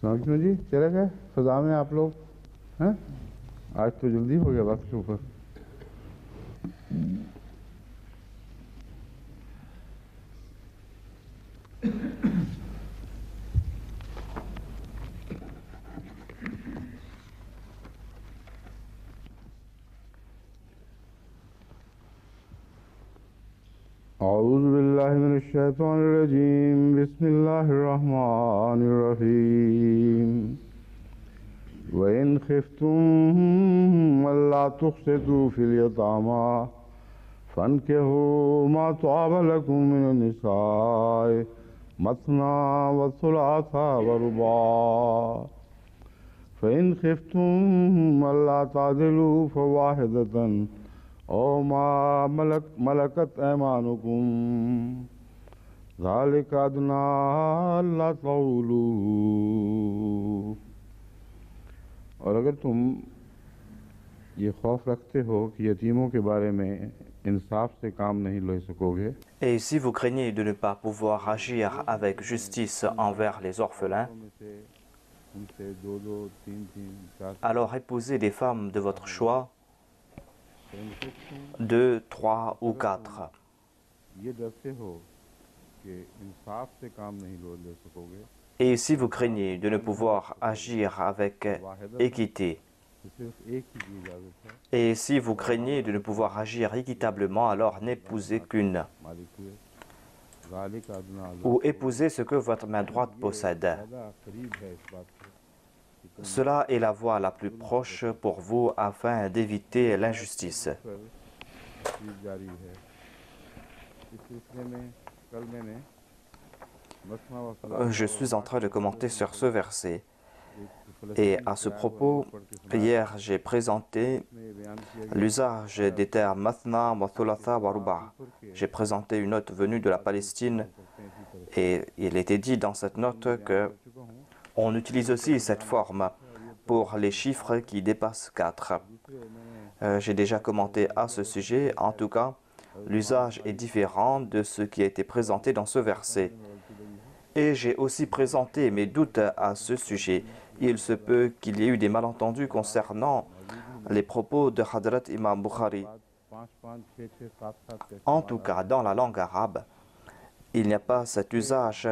समझ जी चले गए सजा में आप लोग हैं आज तो जल्दी हो गया वक्त के ऊपर औज़ु बिल्लाहि मिनश शैतानिर रजीम बिस्मिल्लाहिर रहमानिर रहीम व इन खिफ्तुम अल्ला तुक़सितू फिल यतामा फन्किहू मा तआब लकुम मिनन निसाए मसना व सुलासा व रुबा फ़इन खिफ्तुम अल्ला तादिलू फ़वाहिदतन औ मा मलकत ऐमानुकुम ज़ालिका अदना अल्ला तऊलू। और अगर तुम ये खौफ रखते हो कि यतीमों के बारे में इंसाफ से काम नहीं ले सकोगे, Et si vous craignez de ne pas pouvoir agir avec justice envers les orphelins, alors épousez des femmes de votre choix, 2, 3 ou 4. Et si vous craignez de ne pouvoir agir avec équité, et si vous craignez de ne pouvoir agir équitablement, alors n'épousez qu'une, ou épousez ce que votre main droite possède. Cela est la voie la plus proche pour vous afin d'éviter l'injustice. Je suis en train de commenter sur ce verset. Et à ce propos, hier j'ai présenté l'usage des termes Mathna, wa Thulatha, wa Ruba'. J'ai présenté une note venue de la Palestine et il était dit dans cette note que on utilise aussi cette forme pour les chiffres qui dépassent 4. J'ai déjà commenté à ce sujet. En tout cas, l'usage est différent de ce qui a été présenté dans ce verset. Et j'ai aussi présenté mes doutes à ce sujet. Il se peut qu'il y ait eu des malentendus concernant les propos de Hadrat Imam Bukhari. En tout cas, dans la langue arabe, il n'y a pas cet usage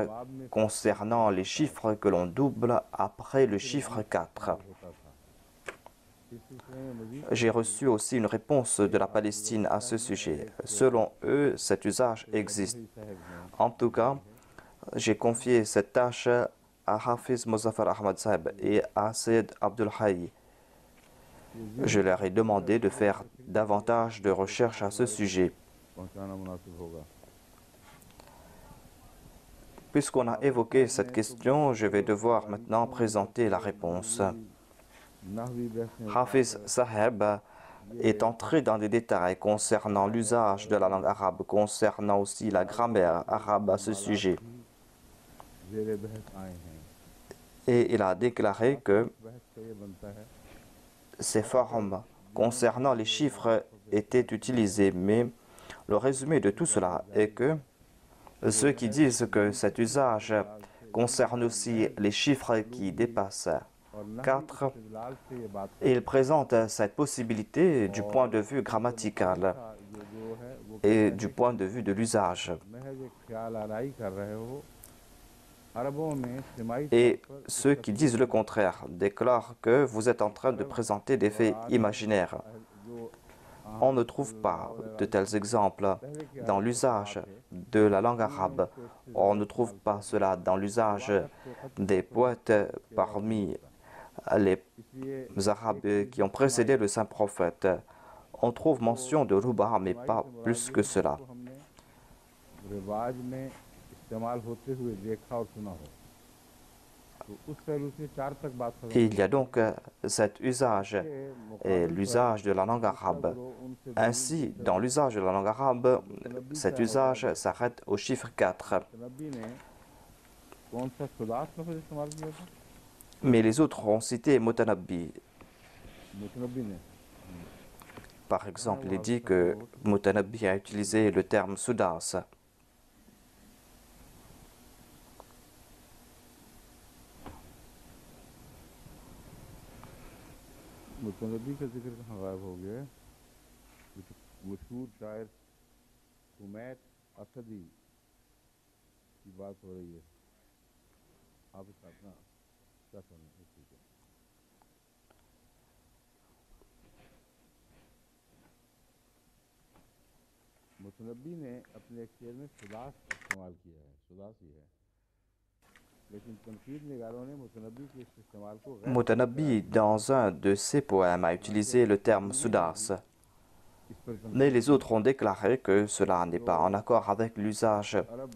concernant les chiffres que l'on double après le chiffre 4. J'ai reçu aussi une réponse de la Palestine à ce sujet. Selon eux, cet usage existe. En tout cas, j'ai confié cette tâche à Hafiz Muzaffar Ahmad Sahib et à Sayyid Abdul Hayy. Je leur ai demandé de faire davantage de recherches à ce sujet. Puisqu'on a évoqué cette question, je vais devoir maintenant présenter la réponse. Hafiz Sahib est entré dans des détails concernant l'usage de la langue arabe, concernant aussi la grammaire arabe à ce sujet. Et il a déclaré que ces formes concernant les chiffres étaient utilisées, mais le résumé de tout cela est que ceux qui disent que cet usage concerne aussi les chiffres qui dépassent 4, ils présentent cette possibilité du point de vue grammatical et du point de vue de l'usage. Et ceux qui disent le contraire déclarent que vous êtes en train de présenter des faits imaginaires. On ne trouve pas de tels exemples dans l'usage de la langue arabe. On ne trouve pas cela dans l'usage des poètes parmi les Arabes qui ont précédé le saint prophète. On trouve mention de Ruba, mais pas plus que cela. Et il y a donc cet usage et l'usage de la langue arabe. Ainsi, dans l'usage de la langue arabe, cet usage s'arrête au chiffre 4. Mais les autres ont cité Mutanabbi. Par exemple, il est dit que Mutanabbi a utilisé le terme Sudas. मुतनबी का जिक्र कहाँ गायब हो गया है? ये तो मशहूर शायर हुमैद असदी की बात हो रही है। आप इस अपना क्या समझ ठीक है। मुतनबी ने अपने एक शेर में सुदास इस्तेमाल किया है, सुदासी है, लेकिन तनकीद निगारों ने मुतनबी के इस इस्तेमाल को गैर Mutanabi, dans un de ses poèmes, a utilisé le terme Sudas. इस पर Mais तनकीद les autres ont déclaré que cela n'est pas en accord avec l'usage. Arab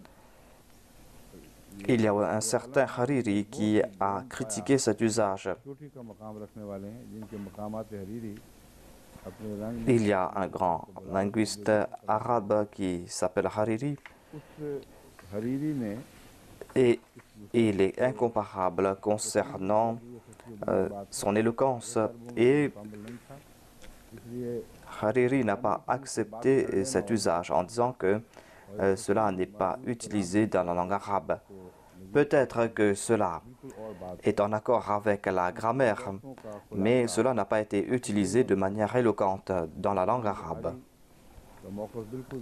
Il y a un certain Hariri qui a critiqué cet usage. छोटी का मकाम रखने वाले हैं जिनके मकामात हरीरी अपने रंग में Il y a un grand linguiste arabe qui s'appelle Hariri उस हरीरी ने et il est incomparable concernant son éloquence et इसलिए Hariri n'a pas accepté cet usage en disant que cela n'est pas utilisé dans la langue arabe. Peut-être que cela est en accord avec la grammaire, mais cela n'a pas été utilisé de manière éloquente dans la langue arabe.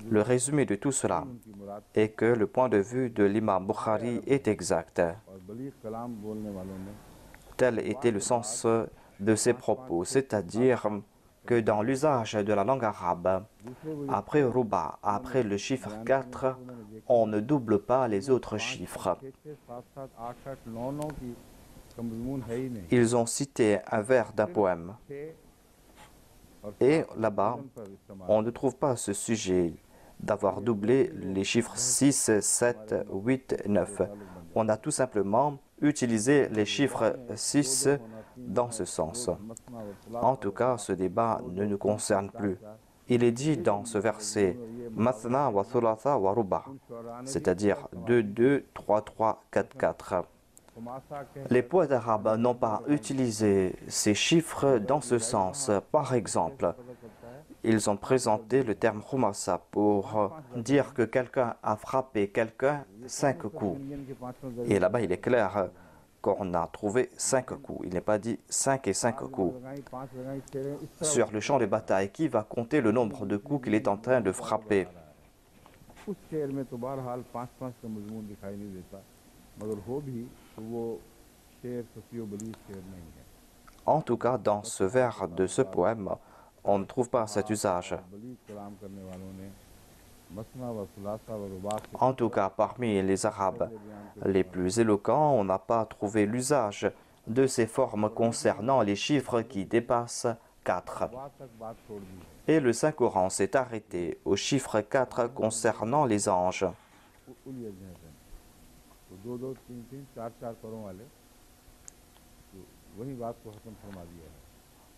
Le résumé de tout cela est que le point de vue de l'imam Bukhari est exact. और बलीग कलाम बोलने वालों ने Tel était le sens de ses propos, c'est-à-dire que dans l'usage de la langue arabe, après Ruba, après le chiffre 4, on ne double pas les autres chiffres. 6 7 7 8 8 9 9 की का मजमून है ही नहीं Ils ont cité un vers d'un poème. 6 और Et là-bas, पर इस्तेमाल on ne trouve pas ce sujet d'avoir doublé les chiffres 6, 7, 8, 9. On a tout simplement utilisé les chiffres 6 dans ce sens. En tout cas, ce débat ne nous concerne plus. Il est dit dans ce verset Mathna wa thulatha wa ruba, c'est-à-dire 2, 2, 3, 3, 4, 4. Les poètes arabes n'ont pas utilisé ces chiffres dans ce sens. Par exemple, ils ont présenté le terme khumasa pour dire que quelqu'un a frappé quelqu'un 5 coups. Et là-bas, il est clair qu'on a trouvé 5 coups. Il n'est pas dit 5 et 5 coups. Sur le champ de bataille, qui va compter le nombre de coups qu'il est en train de frapper? उस शेर में तो बहरहाल 5 5 का मजमून दिखाई नहीं देता, मगर हो भी तो वो शेर सफी व बलीग शेर नहीं है। En tout cas, dans ce vers de ce poème, on ne trouve pas cet usage. बलीग कलाम करने वालों ने मसना व सुलासा व रुबा के En tout cas, parmi les Arabes les plus éloquents, on n'a pas trouvé l'usage de ces formes concernant les chiffres qui dépassent 4. बाद तक बात छोड़ दी है। Et le Saint-Coran s'est arrêté au chiffre 4 concernant les anges. उलिया जहसन तो 2 2 3 3 4 4 परों वाले तो वही बात को खत्म फरमा दिया है।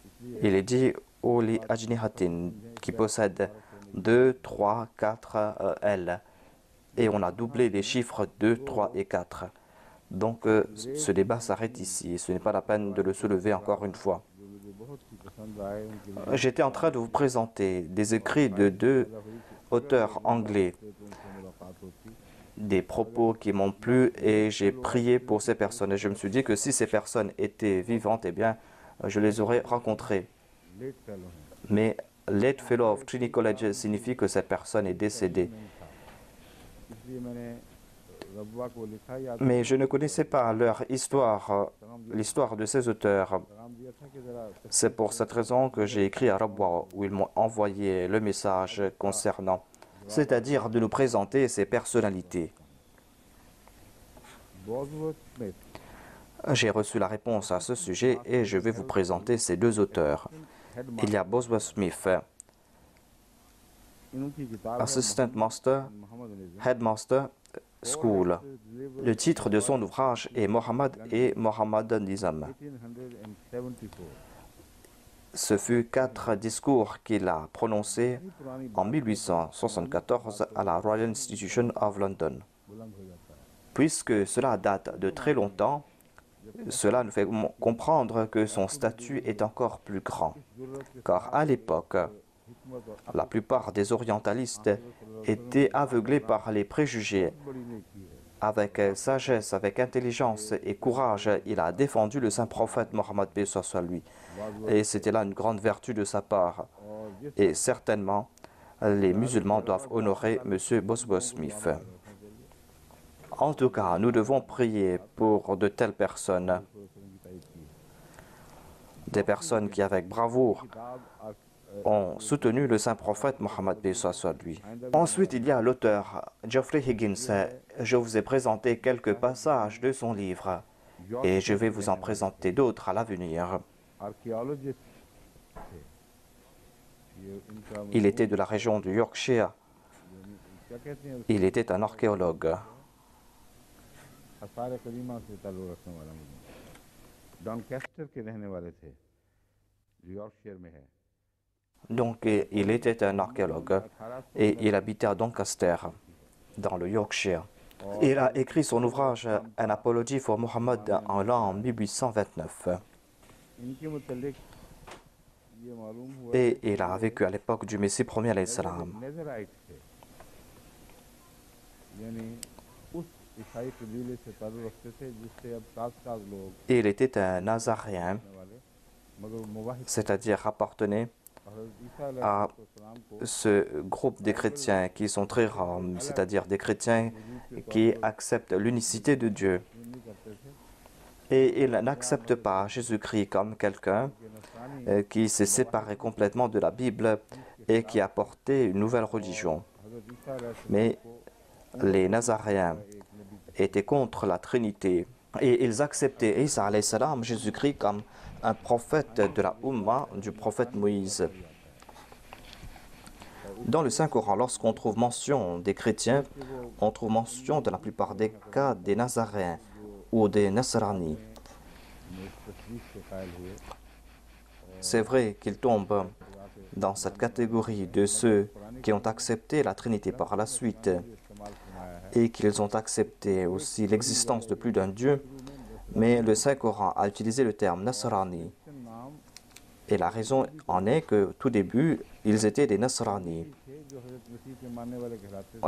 इसलिए Il est dit Oli Ajnihatin, qui possède 2, 3, 4 ailes. Et on a doublé les chiffres 2, 3 et 4. Donc ce débat s'arrête ici. Ce n'est pas la peine de le soulever encore une fois. जो मुझे बहुत ही पसंद आए उनके J'étais en train de vous présenter des écrits de 2 auteurs anglais, लिए तो उनसे मुलाकात होती des propos qui m'ont plu et j'ai prié pour ces personnes. Et je me suis dit que si ces personnes étaient vivantes, eh bien, je les aurais rencontrées. Late fellow हैं। Mais late fellow of Trinity College signifie que cette personne est décédée. नहीं था, इसलिए मैंने रब्बा को लिखा या Mais je ne connaissais pas leur histoire, l'histoire de ces auteurs. पैगाम दिया था कि जरा C'est pour cette raison que j'ai écrit à Rabwa où ils m'ont envoyé le message concernant, c'est-à-dire de nous présenter ces personnalités. बॉजवर्थ Smith J'ai reçu la réponse à ce sujet et je vais vous présenter ces 2 auteurs. Il y a Boswell Smith, इनकी किताब है Assistant Master, Mohammad Nizam. Headmaster School. Le titre de son ouvrage est Mohammed et Mohammed Nizam. 1874 Ce fut 4 discours qu'il a prononcés en 1874 à la Royal Institution of London. बुलंद हो जाता है। Puisque cela date de très longtemps, cela nous fait comprendre que son statut est encore plus grand. Car à l'époque, हिकमत और la plupart des orientalistes étaient aveuglés par les préjugés बड़ी नेकी है। avec sagesse, avec intelligence et courage, il a défendu le saint prophète Mohammed paix soit lui. Et c'était là une grande vertu de sa part. Et certainement, les musulmans doivent honorer M. Boswell Smith. En tout cas, nous devons prier pour de telles personnes, des personnes qui, avec bravoure, ont soutenu le saint prophète Mohammed paix soit lui. Ensuite, il y a l'auteur Geoffrey Higgins. Je vous ai présenté quelques passages de son livre et je vais vous en présenter d'autres à l'avenir. Il était de la région du Yorkshire. Il était un archéologue. Donc, il était un archéologue et il habitait à Doncaster, dans le Yorkshire. Il a écrit son ouvrage « An Apology for Muhammad » en l'an 1829. Et il a vécu à l'époque du Messie premier alayhi salam. Il était un Nazaréen, c'est-à-dire appartenait à ce groupe des chrétiens qui sont très rares, c'est-à-dire des chrétiens qui acceptent l'unicité de Dieu. Et ils n'acceptent pas Jésus-Christ comme quelqu'un qui s'est séparé complètement de la Bible et qui a porté une nouvelle religion. Mais les Nazaréens étaient contre la Trinité et ils acceptaient Isa alayhi salam, Jésus-Christ, comme un prophète de la Ummah du prophète Moïse. Dans le Saint-Coran, lorsqu'on trouve mention des chrétiens, on trouve mention dans la plupart des cas des Nazaréens ou des Nasrani. C'est vrai qu'ils tombent dans cette catégorie de ceux qui ont accepté la Trinité par la suite et qu'ils ont accepté aussi l'existence de plus d'un Dieu, mais le Saint-Coran a utilisé le terme Nasrani. Et la raison en est que, tout début, ils étaient des Nasrani.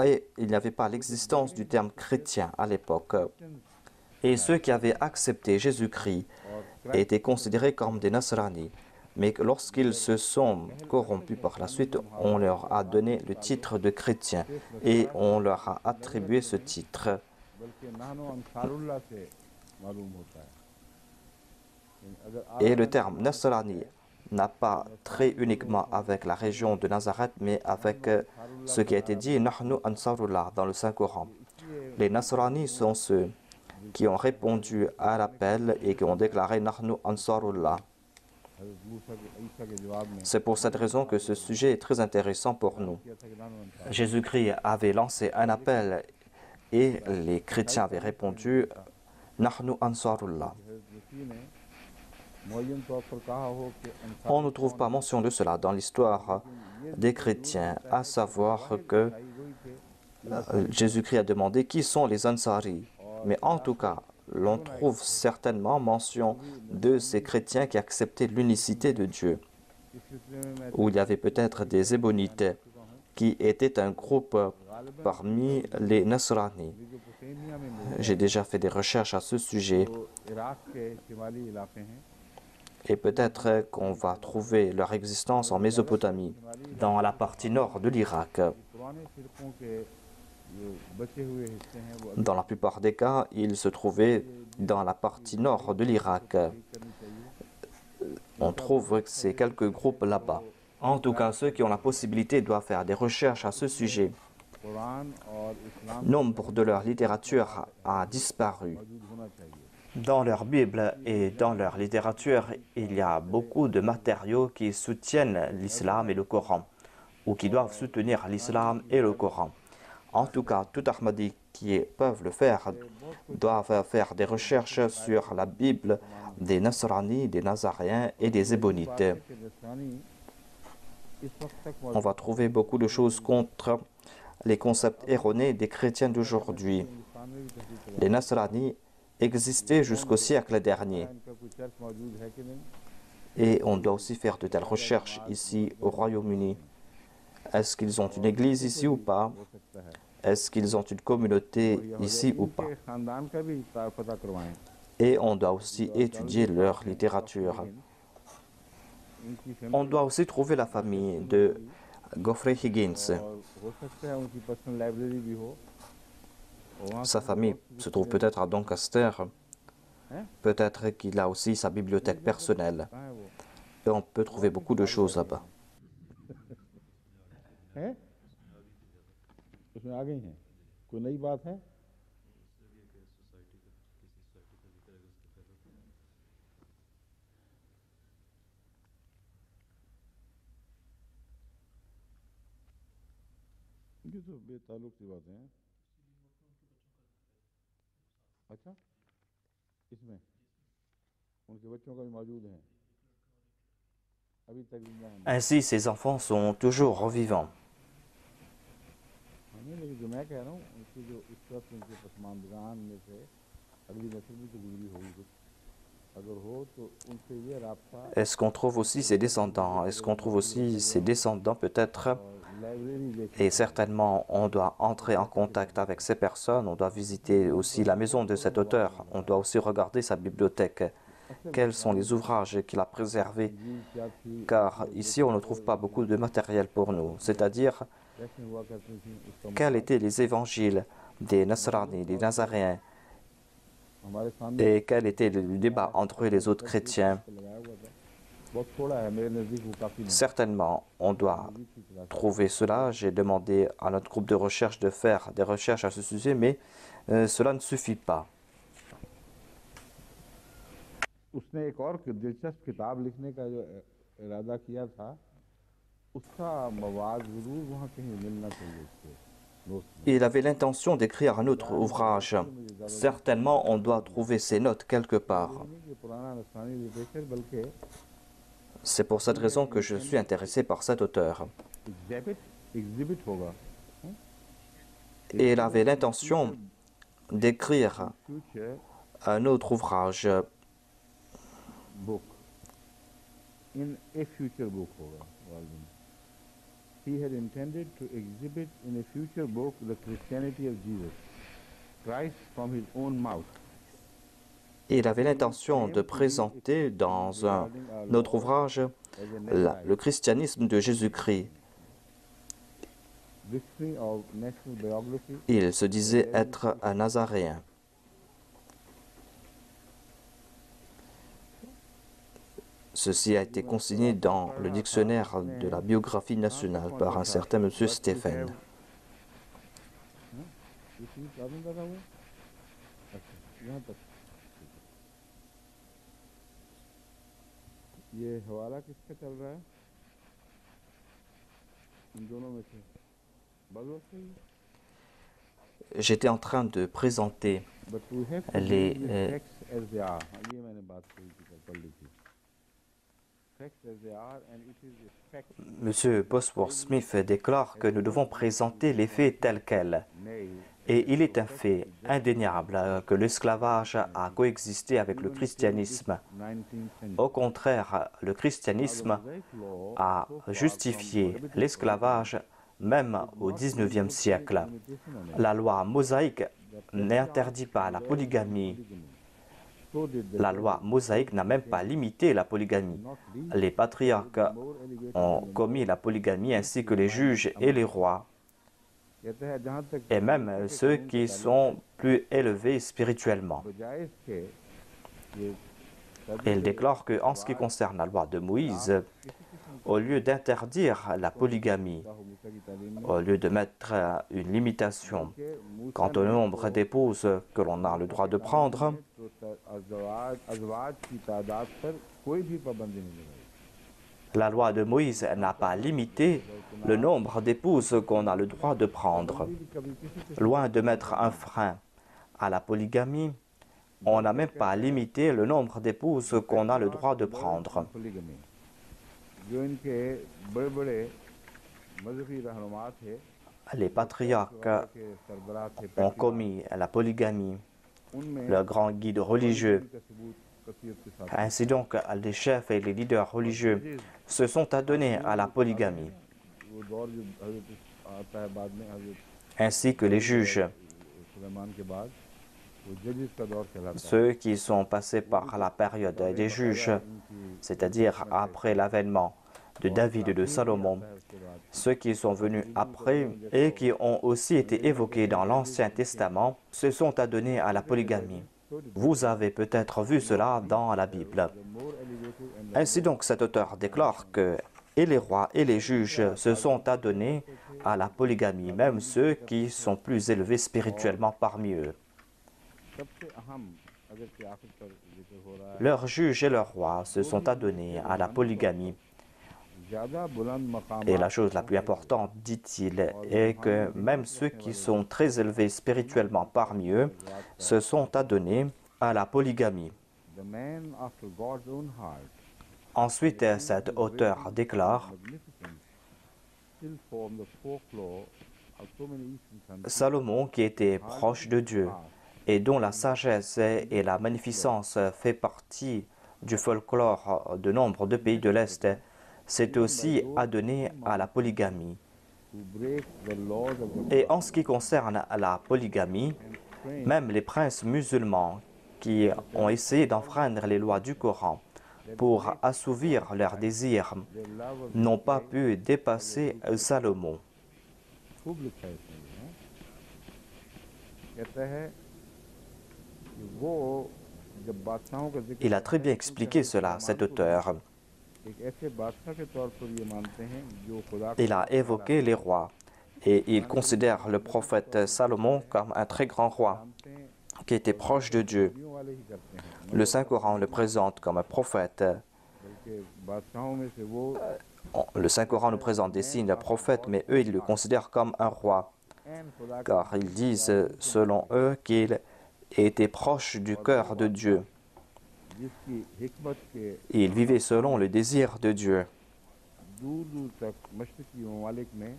Et il n'y avait pas l'existence du terme chrétien à l'époque. Et ceux qui avaient accepté Jésus-Christ étaient considérés comme des Nasrani. Mais lorsqu'ils se sont corrompus par la suite, on leur a donné le titre de chrétien et on leur a attribué ce titre. Et le terme Nasrani n'a pas trait uniquement avec la région de Nazareth, mais avec ce qui a été dit Nahnu Ansarullah dans le Saint-Coran. Les Nasrani sont ceux qui ont répondu à l'appel et qui ont déclaré Nahnu Ansarullah. C'est pour cette raison que ce sujet est très intéressant pour nous. Jésus-Christ avait lancé un appel et les chrétiens avaient répondu Nahnu Ansarullah. On ne trouve pas mention de cela dans l'histoire des chrétiens, à savoir que Jésus-Christ a demandé qui sont les Ansari. Mais en tout cas, l'on trouve certainement mention de ces chrétiens qui acceptaient l'unicité de Dieu, où il y avait peut-être des Ébonites qui étaient un groupe parmi les Nasrani. J'ai déjà fait des recherches à ce sujet et peut-être qu'on va trouver leur existence en Mésopotamie, dans la partie nord de l'Irak. Dans la plupart des cas, ils se trouvaient dans la partie nord de l'Irak. On trouve ces quelques groupes là-bas. En tout cas, ceux qui ont la possibilité doivent faire des recherches à ce sujet. Nombre de leur littérature a disparu. Dans leur Bible et dans leur littérature, il y a beaucoup de matériaux qui soutiennent l'islam et le Coran, ou qui doivent soutenir l'islam et le Coran. En tout cas, tout Ahmadi qui peuvent le faire doivent faire des recherches sur la Bible des Nasrani, des Nazaréens et des Ébonites. On va trouver beaucoup de choses contre les concepts erronés des chrétiens d'aujourd'hui. Les Nasrani existaient jusqu'au siècle dernier. Et on doit aussi faire de telles recherches ici au Royaume-Uni. Est-ce qu'ils ont une église ici ou pas? est-ce qu'ils ont une communauté ici ou pas. उनके खानदान का भी पता करवाएं। Et on doit aussi étudier leur littérature. उनकी On family doit aussi trouver la famille de Geoffrey Higgins. और हो सकता है उनकी पर्सनल लाइब्रेरी भी हो और वहाँ Sa से famille बहुत se trouve peut-être à Doncaster. हैं? Peut-être qu'il a aussi sa bibliothèque personnelle. कहाँ है वो Et on peut trouver beaucoup de choses là-bas. हैं? उसमें आ गई हैं कोई नई बात है ये तो बेताल्लुक सी बातें हैं अच्छा इसमें उनके बच्चों का भी मौजूद है अभी तक जिंदा हैं Ainsi, ces enfants sont toujours vivants. हमें लेकिन जो मैं कह रहा हूँ उनके जो इस वक्त उनके पसमानदगान में से अगली नस्ल भी तो गुजरी होगी कुछ अगर हो तो उनसे ये राब्ता Est-ce qu'on trouve aussi ses descendants? Est-ce qu'on trouve aussi ses descendants peut-être? और लाइब्रेरी देखी Et certainement, on doit entrer en contact avec ces personnes. On doit visiter aussi la maison de cet auteur. On doit aussi regarder sa bibliothèque. Quels sont les ouvrages qu'il a préservés? इंजील क्या थी Car ici, on ne trouve pas beaucoup de matériel pour nous. C'est-à-dire, कैसे हुआ करती थी उसका quels étaient les évangiles des Nasrani, des Nazaréens, हमारे सामने et quel était le débat entre eux et les autres chrétiens? लगाया हुआ था बहुत थोड़ा है मेरे नज़दीक वो काफ़ी नहीं Certainement, on doit trouver cela. J'ai demandé à notre groupe de recherche de faire des recherches à ce sujet, mais cela ne suffit pas. उसने एक और दिलचस्प किताब लिखने का जो इरादा किया था उसका मवाद ज़रूर वहाँ कहीं मिलना चाहिए उसके दोस्त में Il avait l'intention d'écrire un autre ouvrage. Certainement, on doit trouver ces notes quelque part. नहीं कि पुराना नस्रानी लिटरेचर बल्कि C'est pour cette raison que je suis intéressé par cet auteur. Exhibit होगा Et il avait l'intention d'écrire future un autre ouvrage. Book in A future book होगा Walden He had intended to exhibit in a future book the Christianity of Jesus Christ from his own mouth. Il avait l'intention de présenter dans un autre ouvrage le christianisme de Jésus-Christ. Dictionary of National Biography. Il se disait être un Nazaréen. Ceci a été consigné dans le dictionnaire de la biographie nationale par un certain monsieur Stephen. ये हवाला किसका चल रहा है इन दोनों में से बदल से J'étais en train de présenter But we have to les deal with facts as they are. ये मैंने बात कही थी पढ़ ली थी facts as they are and it is a fact Monsieur Bosworth Smith déclare que nous devons présenter les faits tels quels. nay Et il est un fait indéniable que l'esclavage a coexisté avec le christianisme. 19th century Au contraire, le christianisme a justifié l'esclavage même au XIXe siècle. La loi mosaïque n'interdit pas la polygamie. so did the La loi mosaïque n'a même pas limité la polygamie. Les patriarques ont commis la polygamie ainsi que les juges et les rois, कहते हैं जहाँ तक et même ceux qui sont plus élevés spirituellement. बजाय इसके ये Et il déclare qu'en ce qui concerne la loi de Moïse, au lieu d'interdire la polygamie, मूसा की तालीम में au lieu de mettre une limitation के मूसा quant au nombre d'épouses que l'on a le droit de prendre, तो अजवाज की तादाद पर कोई भी पाबंदी नहीं लगाई la loi de Moïse n'a pas limité le nombre d'épouses qu'on a le droit de prendre. कभी किसी Loin de mettre un frein à la polygamie, on n'a même pas limité le nombre d'épouses qu'on a le droit de prendre. पोलीगमी जो इनके बड़े बड़े मजहबी रहनुमा थे Les patriarques के सरबराह थे ont commis la polygamie, उनमें leurs grands guides religieux. का सबूत कसीयत के साथ Ainsi donc, les chefs et les leaders religieux se sont adonnés à la polygamie. वो दौर जो हजरत आता है बाद में हजरत ainsi que les juges, Suleman के बाद वो जजेस का दौर कहलाता है। ceux qui sont passés par la période des juges, c'est-à-dire après l'avènement de David et de Salomon, ceux qui sont venus après et qui ont aussi été évoqués dans l'Ancien Testament, se sont adonnés à la polygamie. Vous avez peut-être vu cela dans la Bible. Ainsi donc, cet auteur déclare que et les rois et les juges se sont adonnés à la polygamie, même ceux qui sont plus élevés spirituellement parmi eux. सबसे अहम अगर क़यामत पर जिक्र हो रहा है, Leurs juges et leurs rois se sont adonnés à la polygamie. ज़्यादा बुलंद मकामात Et la chose la plus importante, dit-il, est que même ceux qui sont très élevés spirituellement parmi eux se sont adonnés à la polygamie. the man after God's own heart, Ensuite, cet auteur déclare magnificent, still form the folklore of so many Eastern countries. Salomon, qui était proche de Dieu et dont la sagesse et la magnificence fait partie du folklore de nombre de pays de l'Est, s'est aussi adonné à la polygamie. Who break the laws of the Et en ce qui concerne la polygamie, même les princes musulmans qui ont essayé d'enfreindre les lois du Coran pour assouvir leurs désirs their love of n'ont pas pu dépasser Salomon. खूब लिखा है इसमें है। कहता है कि वो जब बादशाहों का जिक्र Il a très bien expliqué cela, cet auteur. एक ऐसे बादशाह के तौर पर ये मानते हैं जो खुदा Il a évoqué les rois et il considère le prophète Salomon comme un très grand roi मानते हैं qui était proche de Dieu. नबियों वाले ही करते हैं, Le Saint-Coran le présente comme un prophète. बल्कि बादशाहों में से वो Le Saint-Coran nous présente des signes d'un prophète, mais eux, ils le considèrent comme un roi, ऐन खुदा के car ils disent, selon eux, qu'il était proche du cœur de Dieu. जिसकी हिकमत के Il vivait selon le désir de Dieu. दूर दूर तक मशरकी ममालिक में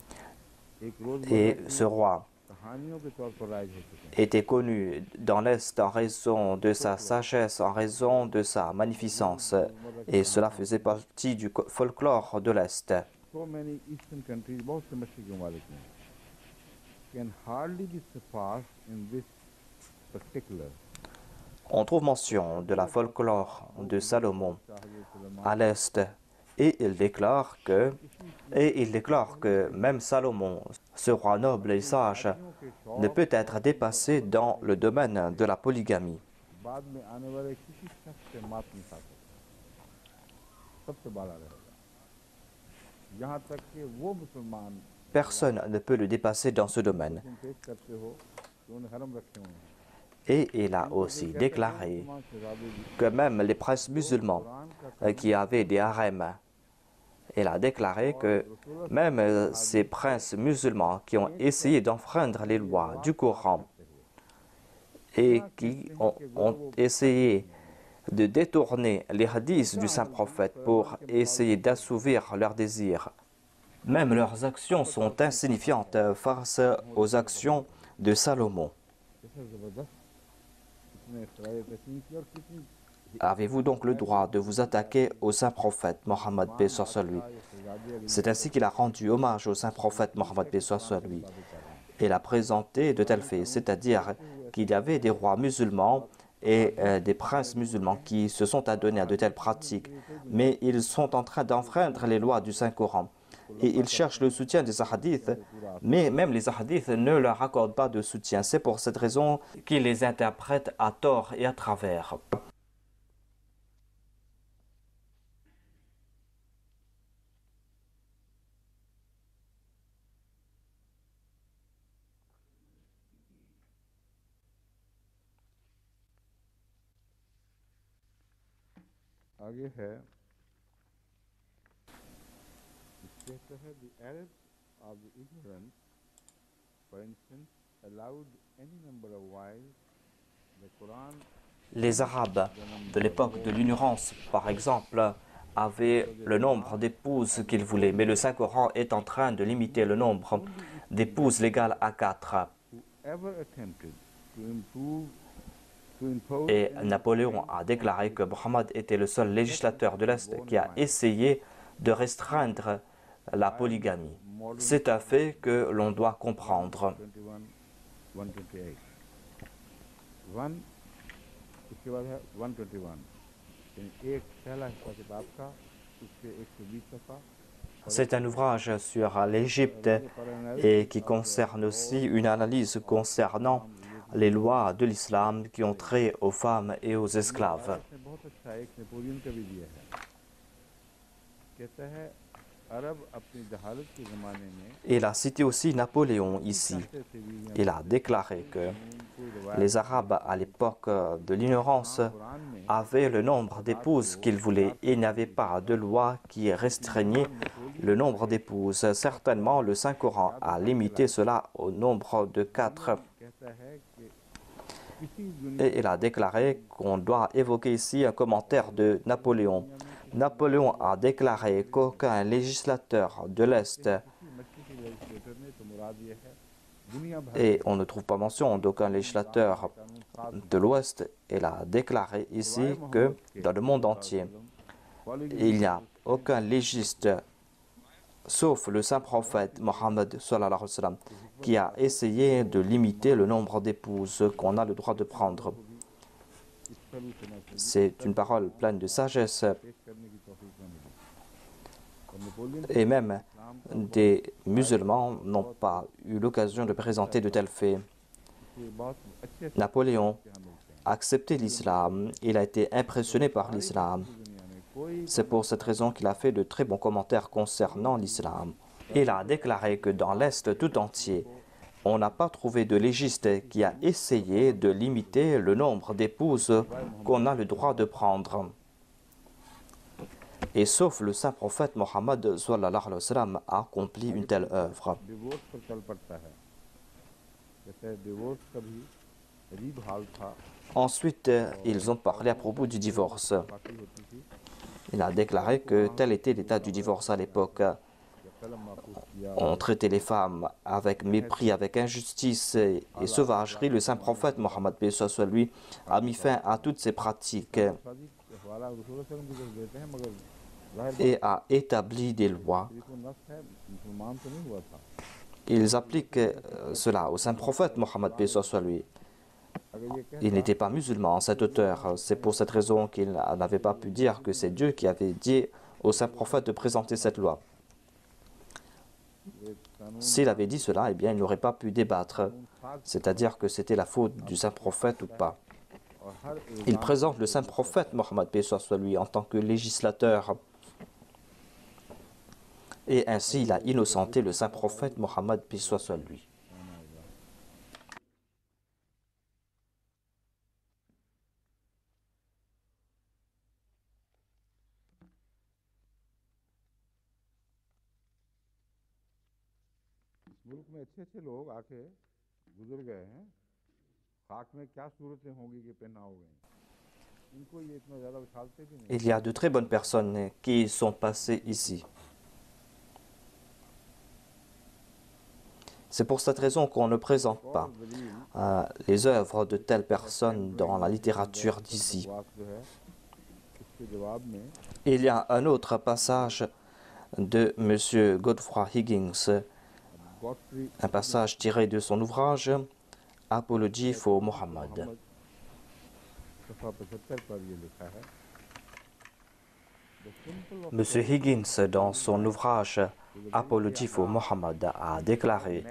एक Et रोज़मर्रा ce roi की कहानियों के तौर पर राज हो चुके हैं। était connu dans l'Est en raison de sa sagesse, en raison de sa magnificence, et cela faisait partie du folklore de l'Est. So many Eastern countries, बहुत से मशरकी ममालिक में can hardly be surpassed in this particular. On trouve mention de la folklore de Salomon à l'Est, et il déclare que même Salomon, ce roi noble et sage, ne peut être dépassé dans le domaine de la polygamie. बाद में आने वाले किसी शख्स से मात नहीं खा सकता, सबसे बड़ा रहेगा, यहाँ तक कि वो मुसलमान Personne ne peut le dépasser dans ce domaine. तुम पेश करते हो कि उन्हें हरम रखे हुए हैं। Et il a aussi déclaré que même les princes musulmans qui avaient des harems, il a déclaré que même ces princes musulmans qui ont essayé d'enfreindre les lois du Coran et qui ont essayé de détourner les hadiths du saint prophète pour essayer d'assouvir leurs désirs, même leurs actions sont insignifiantes face aux actions de Salomon. कैसा जबरदस्त इसने इख्तियार तस्लीम की और कितनी Avez-vous donc le droit de vous attaquer au saint prophète Mohammed paix soit sur lui? C'est ainsi qu'il a rendu hommage au saint prophète Mohammed paix soit sur lui. Il a présenté de tels faits, c'est-à-dire qu'il y avait des rois musulmans et des princes musulmans qui se sont adonnés à de telles pratiques, mais ils sont en train d'enfreindre les lois du Saint-Coran. Et ils cherchent le soutien des hadiths, mais même les hadiths ne leur accordent pas de soutien. C'est pour cette raison qu'ils les interprètent à tort et à travers. आगे है, कहता है the Arabs of the ignorant, for instance, allowed any number of wives. The Quran Les Arabes de l'époque de l'ignorance, par exemple, avaient le nombre d'épouses qu'ils voulaient, mais le Saint-Coran est en train de limiter le nombre d'épouses légales à 4. whoever attempted to improve to impose Et Napoléon a déclaré que Mohammed était le seul législateur de l'Est qui a essayé de restreindre la polygamie. C'est un fait que l'on doit comprendre. 21, 128. 1 उसके बाद है 121 यानी एक पहला हिस्सा किताब का उसके 120 सफ़ा C'est un ouvrage sur l'Égypte et qui concerne aussi une analyse concernant les lois de l'islam qui ont trait aux femmes et aux esclaves. इसने बहुत अच्छा एक नेपोलियन का भी दिया है कहता है अरब अपनी जहालत के ज़माने में Il a cité aussi Napoléon ici. Il a déclaré que les Arabes, à l'époque de l'ignorance, avaient le nombre d'épouses qu'ils voulaient et il n'y avait pas de loi qui restreignait le nombre d'épouses. Certainement, le Saint-Coran a limité cela au nombre de 4. कहता है कि किसी Et il a déclaré qu'on doit évoquer ici un commentaire de Napoléon. Napoléon a déclaré qu'aucun législateur de l'Est, मशरिकी लेजिस्लेटर ने तो मुराद ये है दुनिया भर et on ne trouve pas mention d'aucun législateur de l'Ouest, il a déclaré ici que dans le monde entier, il n'y a aucun légiste, sauf le saint prophète Mohammed sallallahu alayhi wa sallam, qui a essayé de limiter le nombre d'épouses qu'on a le droit de prendre. इस पहलू से ना C'est une parole pleine de sagesse पेश करने की तौफीक न मिली और Napoleon et même des musulmans n'ont pas eu l'occasion de présenter de tels faits. के बहुत अच्छे Napoléon यहाँ मिलते हैं a accepté l'islam, il a été impressionné par l'islam. दुनिया में कोई C'est pour cette raison qu'il a fait de très bons commentaires concernant l'islam. Il a déclaré que dans l'Est tout entier, on n'a pas trouvé de légiste qui a essayé de limiter le nombre d'épouses qu'on a le droit de prendre. Et sauf le saint prophète Mohammed sallallahu alayhi wa sallam a accompli une telle œuvre. Divorce पर चल पड़ता है जैसे डिवोर्स का भी अजीब हाल था Ensuite, ils ont parlé à propos du divorce. काफी होती थी Il a déclaré que tel était l'état du divorce à l'époque. जब कलम महफूज किया On traitait les femmes avec mépris, avec injustice et sauvagerie. Le saint prophète Mohammed paix soit lui a mis fin à toutes ces pratiques शादी के हवाला रसूल सल्लल्लाहु अलैहि वसल्लम भी कुछ देते हैं मगर जाहिर et a établi des lois. बात को नफ्स है मुसलमान तो नहीं हुआ था Ils appliquent cela au saint prophète Mohammed paix soit lui. अगर ये कह Il n'était pas musulman, cet auteur. C'est pour cette raison qu'il n'avait pas pu dire que c'est Dieu qui avait dit au saint prophète de présenter cette loi. ये कानून S'il avait dit cela, eh bien, il n'aurait pas pu débattre, c'est-à-dire que c'était la faute du saint prophète ou pas. और हर Il présente le saint prophète Mohammed paix soit lui en tant que législateur. Et ainsi, il a innocenté le saint prophète Mohammed paix soit lui. मुल्क में अच्छे अच्छे लोग आके गुजर गए हैं खाक में क्या सूरतें होंगी कि पहनाओ गए इनको ये इतना ज़्यादा उछालते भी नहीं Il y a de très bonnes personnes qui sont passées ici. C'est pour cette raison qu'on ne présente pas les œuvres de telles personnes dans la littérature d'ici. वाक जो है इसके जवाब में Il y a un autre passage de M. Godfrey Higgins, Godfrey un passage tiré de son ouvrage Apology for Muhammad. सफ़ा 75 पर ये लिखा है The simple of M. Higgins, dans son ouvrage Apology for Muhammad, a déclaré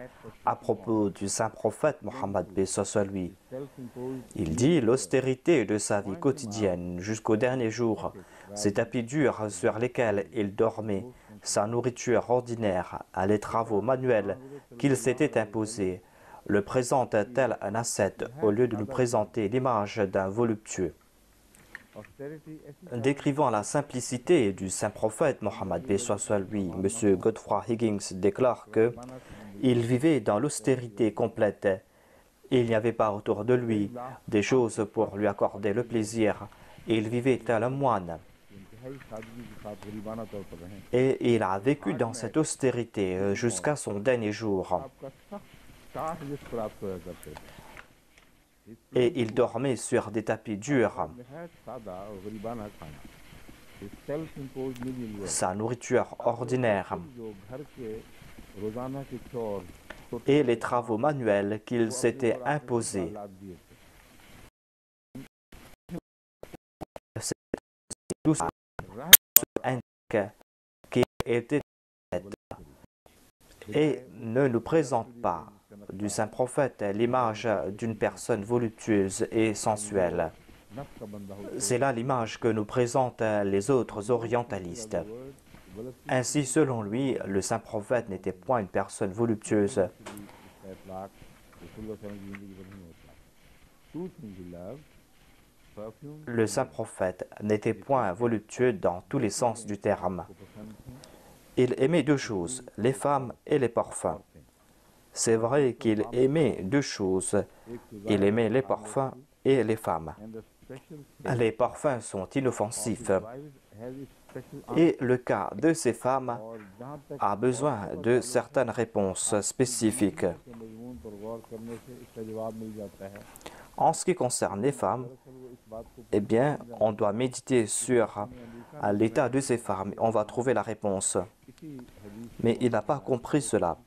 à propos du saint prophète Mohammed paix soit lui. self-imposed Il dit l'austérité de sa vie quotidienne jusqu'au dernier jour, ses tapis durs sur lesquels il dormait, sa nourriture ordinaire, les travaux manuels qu'il s'était imposés, le présente tel un ascète au lieu de nous présenter l'image d'un voluptueux. austerity ऐसी Décrivant la simplicité du saint prophète Mohammed paix soit lui, M. Godfrey Higgins déclare que il vivait dans l'austérité complète. Il n'y avait pas autour de lui des choses pour lui accorder le plaisir. Il vivait tel un moine. इंतहाई सादगी के साथ गरीबाना तौर पर रहें Et il a vécu dans cette austérité jusqu'à son dernier jour. आपका सख्त चाह जिस पर आप सोया करते थे Et il dormait sur des tapis durs. नहायत सादा और गरीबाना खाना सेल्फ इम्पोज मिल हुआ Sa nourriture ordinaire. जो घर के रोजाना के चौर et les travaux manuels qu'il s'était imposés. Tout ça indique qu'il était et ne nous présente pas du saint prophète l'image d'une personne voluptueuse et sensuelle. C'est là l'image que nous présentent les autres orientalistes. Ainsi, selon lui, le saint prophète n'était point une personne voluptueuse. Le saint prophète n'était point voluptueux dans tous les sens du terme. Il aimait deux choses, les femmes et les parfums. C'est vrai qu'il aimait deux choses. Il aimait les parfums et les femmes. Les parfums sont inoffensifs. Et le cas de ces femmes a besoin de certaines réponses spécifiques. En ce qui concerne les femmes, eh bien, on doit méditer sur l'état de ces femmes. On va trouver la réponse. Mais il n'a pas compris cela.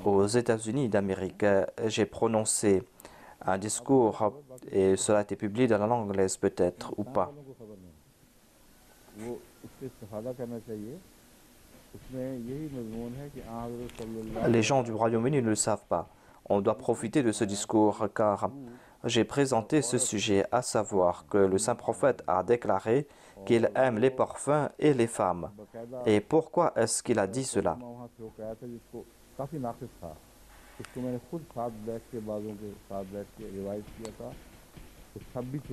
Aux États-Unis d'Amérique, j'ai prononcé un discours et cela a été publié dans la langue anglaise peut-être ou pas. Les gens du Royaume-Uni ne le savent pas. On doit profiter de ce discours car j'ai présenté ce sujet, à savoir que le saint prophète a déclaré qu'il aime les parfums et les femmes. Et pourquoi est-ce qu'il a dit cela?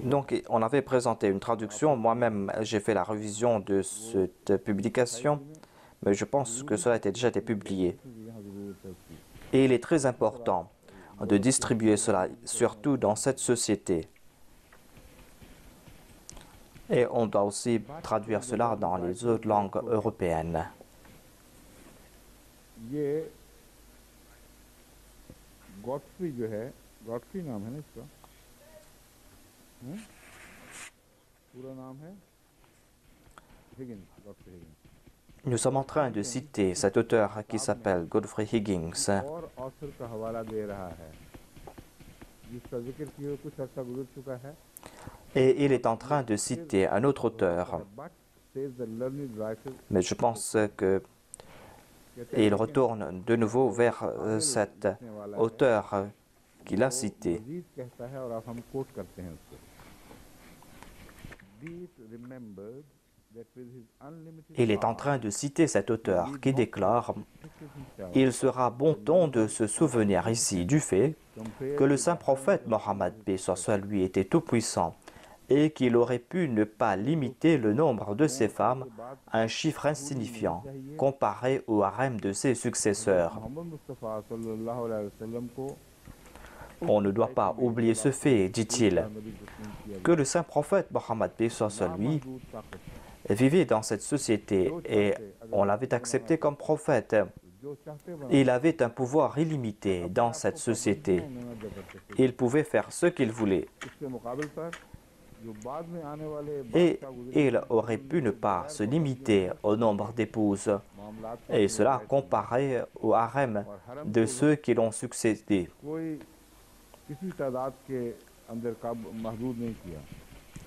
Donc, on avait présenté une traduction. Moi-même, j'ai fait la révision de cette publication, mais je pense que cela a déjà été publié. Et il est très important de distribuer cela, surtout dans cette société. Et on doit aussi traduire cela dans les autres langues européennes. Godfrey नाम है ना इसका, पूरा नाम है Higgins, Godfrey Higgins. Nous sommes en train de citer cet auteur qui s'appelle Godfrey Higgins. और author का हवाला दे रहा है जिसका जिक्र किए कुछ अर्सा गुजर चुका है. Et il est en train de citer un autre auteur. Mais je pense que il retourne de nouveau vers cet auteur qu'il a cité. Il est en train de citer cet auteur qui déclare « Il sera bon ton de se souvenir ici du fait que le saint prophète Mohammed paix soit lui était tout-puissant et qu'il aurait pu ne pas limiter le nombre de ses femmes à un chiffre insignifiant comparé au harem de ses successeurs. » On ne doit pas oublier ce fait, dit-il, que le saint prophète Mohammed paix soit lui vivait dans cette société et on l'avait accepté comme prophète. Il avait un pouvoir illimité dans cette société. Il pouvait faire ce qu'il voulait. Et il aurait pu ne pas se limiter au nombre d'épouses. Et cela comparé au harem de ceux qui l'ont succédé.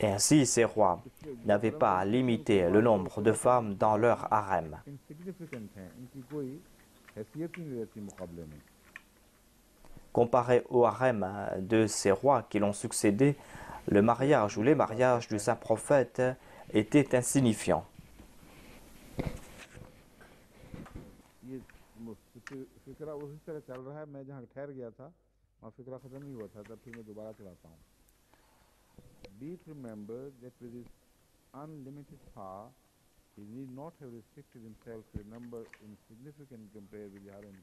Et ainsi, ces rois n'avaient pas limité le nombre de femmes dans leur harem. Comparé au harem de ces rois qui l'ont succédé, le mariage ou les mariages du saint prophète étaient insignifiants. Be it remembered that with his unlimited power, he need not have restricted himself to a number insignificant compared with the harem.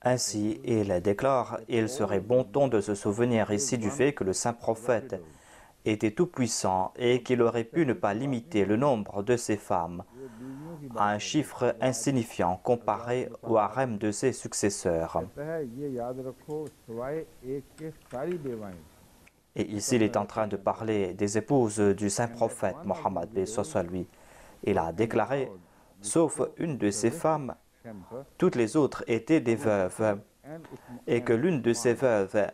Ainsi, il déclare « Il serait bon ton de se souvenir ici du fait que le saint prophète était tout-puissant et qu'il aurait pu ne pas limiter le nombre de ses femmes à un chiffre insignifiant comparé au harem de ses successeurs. » Et ici, il est en train de parler des épouses du saint prophète Mohammed, soit lui. Il a déclaré sauf une de ses femmes, toutes les autres étaient des veuves, et que l'une de ces veuves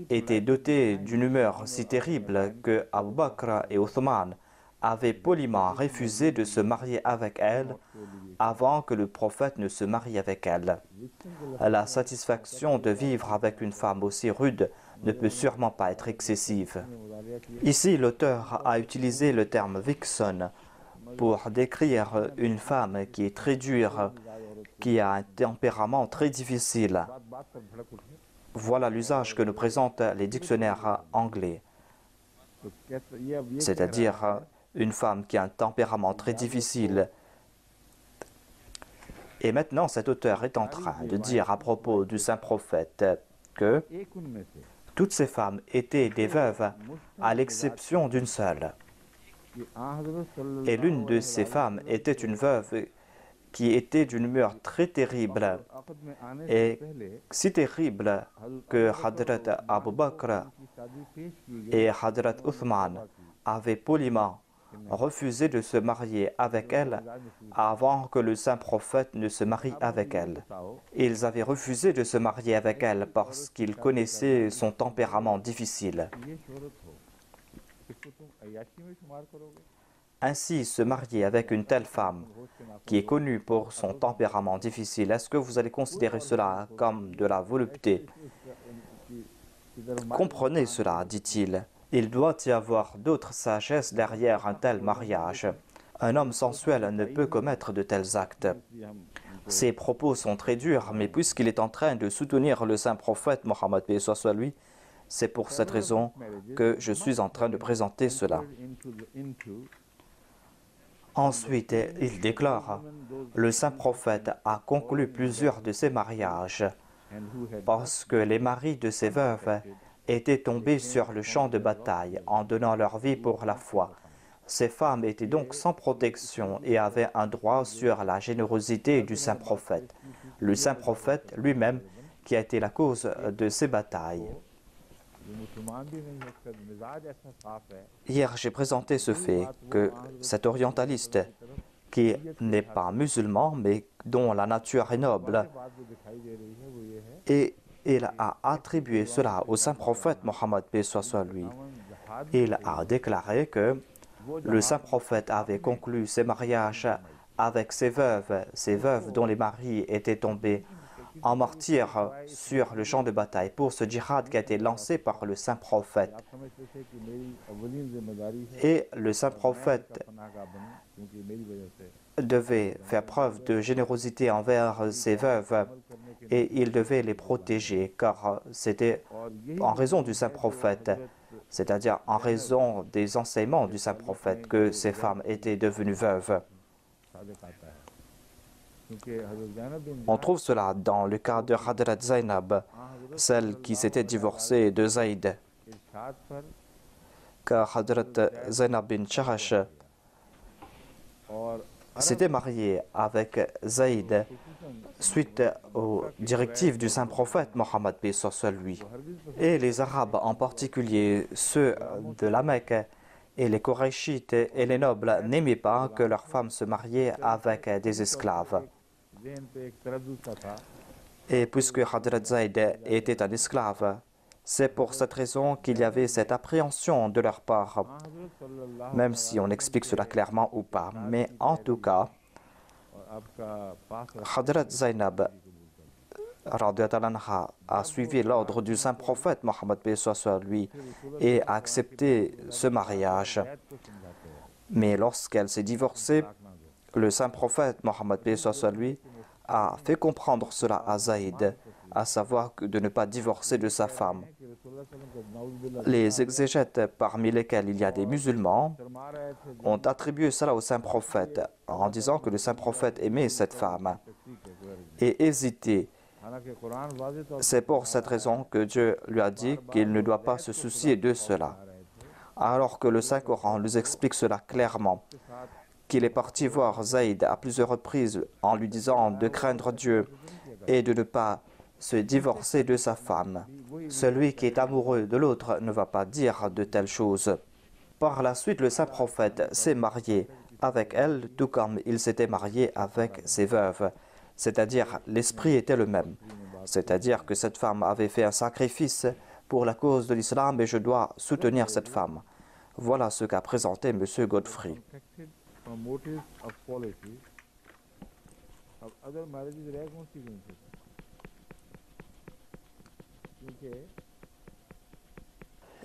était dotée d'une humeur si terrible que Abu Bakr et Othman avaient poliment refusé de se marier avec elle avant que le prophète ne se marie avec elle. La satisfaction de vivre avec une femme aussi rude ne peut sûrement pas être excessive. Ici, l'auteur a utilisé le terme vixen pour décrire une femme qui est très dure, qui a un tempérament très difficile. Voilà l'usage que nous présentent les dictionnaires anglais, c'est-à-dire une femme qui a un tempérament très difficile. Et maintenant, cet auteur est en train de dire à propos du saint prophète que toutes ces femmes étaient des veuves, à l'exception d'une seule. Et l'une de ces femmes était une veuve qui était d'une humeur très terrible, et si terrible que Hadrat Abu Bakr et Hadrat Uthman avaient poliment refusé de se marier avec elle avant que le saint prophète ne se marie avec elle. Ils avaient refusé de se marier avec elle parce qu'ils connaissaient son tempérament difficile. Ainsi, se marier avec une telle femme qui est connue pour son tempérament difficile, est-ce que vous allez considérer cela comme de la volupté? Comprenez cela, dit-il. Il doit y avoir d'autres sagesses derrière un tel mariage. Un homme sensuel ne peut commettre de tels actes. Ses propos sont très durs, mais puisqu'il est en train de soutenir le saint prophète Mohammed paix soit sur lui, c'est pour cette raison que je suis en train de présenter cela. Ensuite, il déclare, le saint prophète a conclu plusieurs de ces mariages parce que les maris de ces veuves étaient tombés sur le champ de bataille en donnant leur vie pour la foi. Ces femmes étaient donc sans protection et avaient un droit sur la générosité du saint prophète, le saint prophète lui-même qui a été la cause de ces batailles. Hier, j'ai présenté ce fait que cet orientaliste, qui n'est pas musulman, mais dont la nature est noble, et il a attribué cela au saint prophète Mohammed paix soit sur lui. Il a déclaré que le saint prophète avait conclu ses mariages avec ses veuves dont les maris étaient tombés en martyrs sur le champ de bataille pour ce djihad qui a été lancé par le saint prophète. Et le saint prophète devait faire preuve de générosité envers ses veuves et il devait les protéger car c'était en raison du saint prophète, c'est-à-dire en raison des enseignements du saint prophète que ces femmes étaient devenues veuves. On trouve cela dans le cas de Hadrat Zainab, celle qui s'était divorcée de Zayd. Car Hadrat Zainab bin Jahash s'était mariée avec Zayd suite aux directives du saint prophète Mohammed paix soit sur lui. Et les Arabes, en particulier ceux de la Mecque, et les Korachites et les nobles n'aimaient pas que leurs femmes se mariaient avec des esclaves. Et puisque Hadrat Zayd était un esclave, c'est pour cette raison qu'il y avait cette appréhension de leur part, même si on explique cela clairement ou pas. Mais en tout cas, Hadrat Zainab a suivi l'ordre du saint prophète Mohammed paix soit sur lui et a accepté ce mariage. Mais lorsqu'elle s'est divorcée, le saint prophète Mohammed paix soit sur lui a fait comprendre cela à Zayd, à savoir de ne pas divorcer de sa femme. Les exégètes, parmi lesquels il y a des musulmans, ont attribué cela au saint prophète en disant que le saint prophète aimait cette femme et hésitait. C'est pour cette raison que Dieu lui a dit qu'il ne doit pas se soucier de cela. Alors que le Saint-Coran nous explique cela clairement, qu'il est parti voir Zayd à plusieurs reprises en lui disant de craindre Dieu et de ne pas se divorcer de sa femme. Celui qui est amoureux de l'autre ne va pas dire de telles choses. Par la suite, le saint prophète s'est marié avec elle, tout comme il s'était marié avec ses veuves. C'est-à-dire, l'esprit était le même. C'est-à-dire que cette femme avait fait un sacrifice pour la cause de l'islam et je dois soutenir cette femme. Voilà ce qu'a présenté M. Godfrey.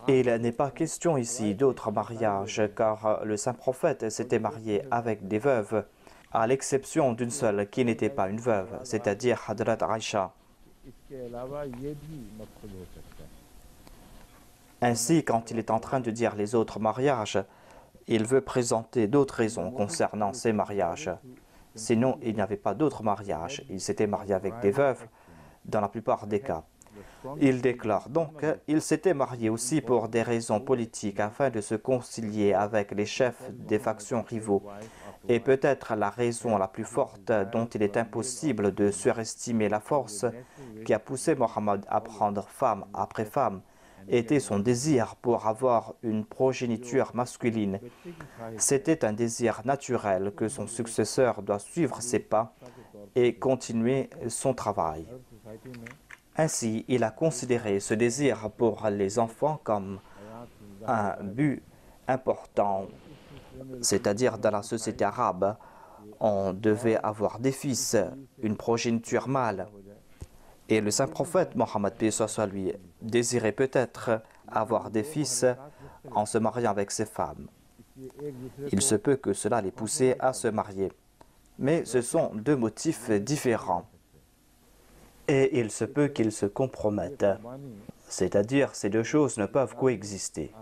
Et il n'est pas question ici d'autres mariages, car le saint prophète s'était marié avec des veuves, à l'exception d'une seule qui n'était pas une veuve, c'est-à-dire Hadrat Aïcha. Ainsi, quand il est en train de dire les autres mariages, il veut présenter d'autres raisons concernant ces mariages. Sinon, il n'y avait pas d'autres mariages. Il s'était marié avec des veuves, dans la plupart des cas. Il déclare donc qu'il s'était marié aussi pour des raisons politiques afin de se concilier avec les chefs des factions rivaux. Et peut-être la raison la plus forte dont il est impossible de surestimer la force qui a poussé Mohammed à prendre femme après femme était son désir pour avoir une progéniture masculine. C'était un désir naturel que son successeur doit suivre ses pas et continuer son travail. Ainsi, il a considéré ce désir pour les enfants comme un but important, c'est-à-dire dans la société arabe, on devait avoir des fils, une progéniture mâle. Et le saint prophète Mohammed lui désirait peut-être avoir des fils en se mariant avec ses femmes. Il se peut que cela les poussait à se marier. Mais ce sont deux motifs différents. Et il se peut qu'ils se compromettent. C'est-à-dire, ces deux choses ne peuvent coexister.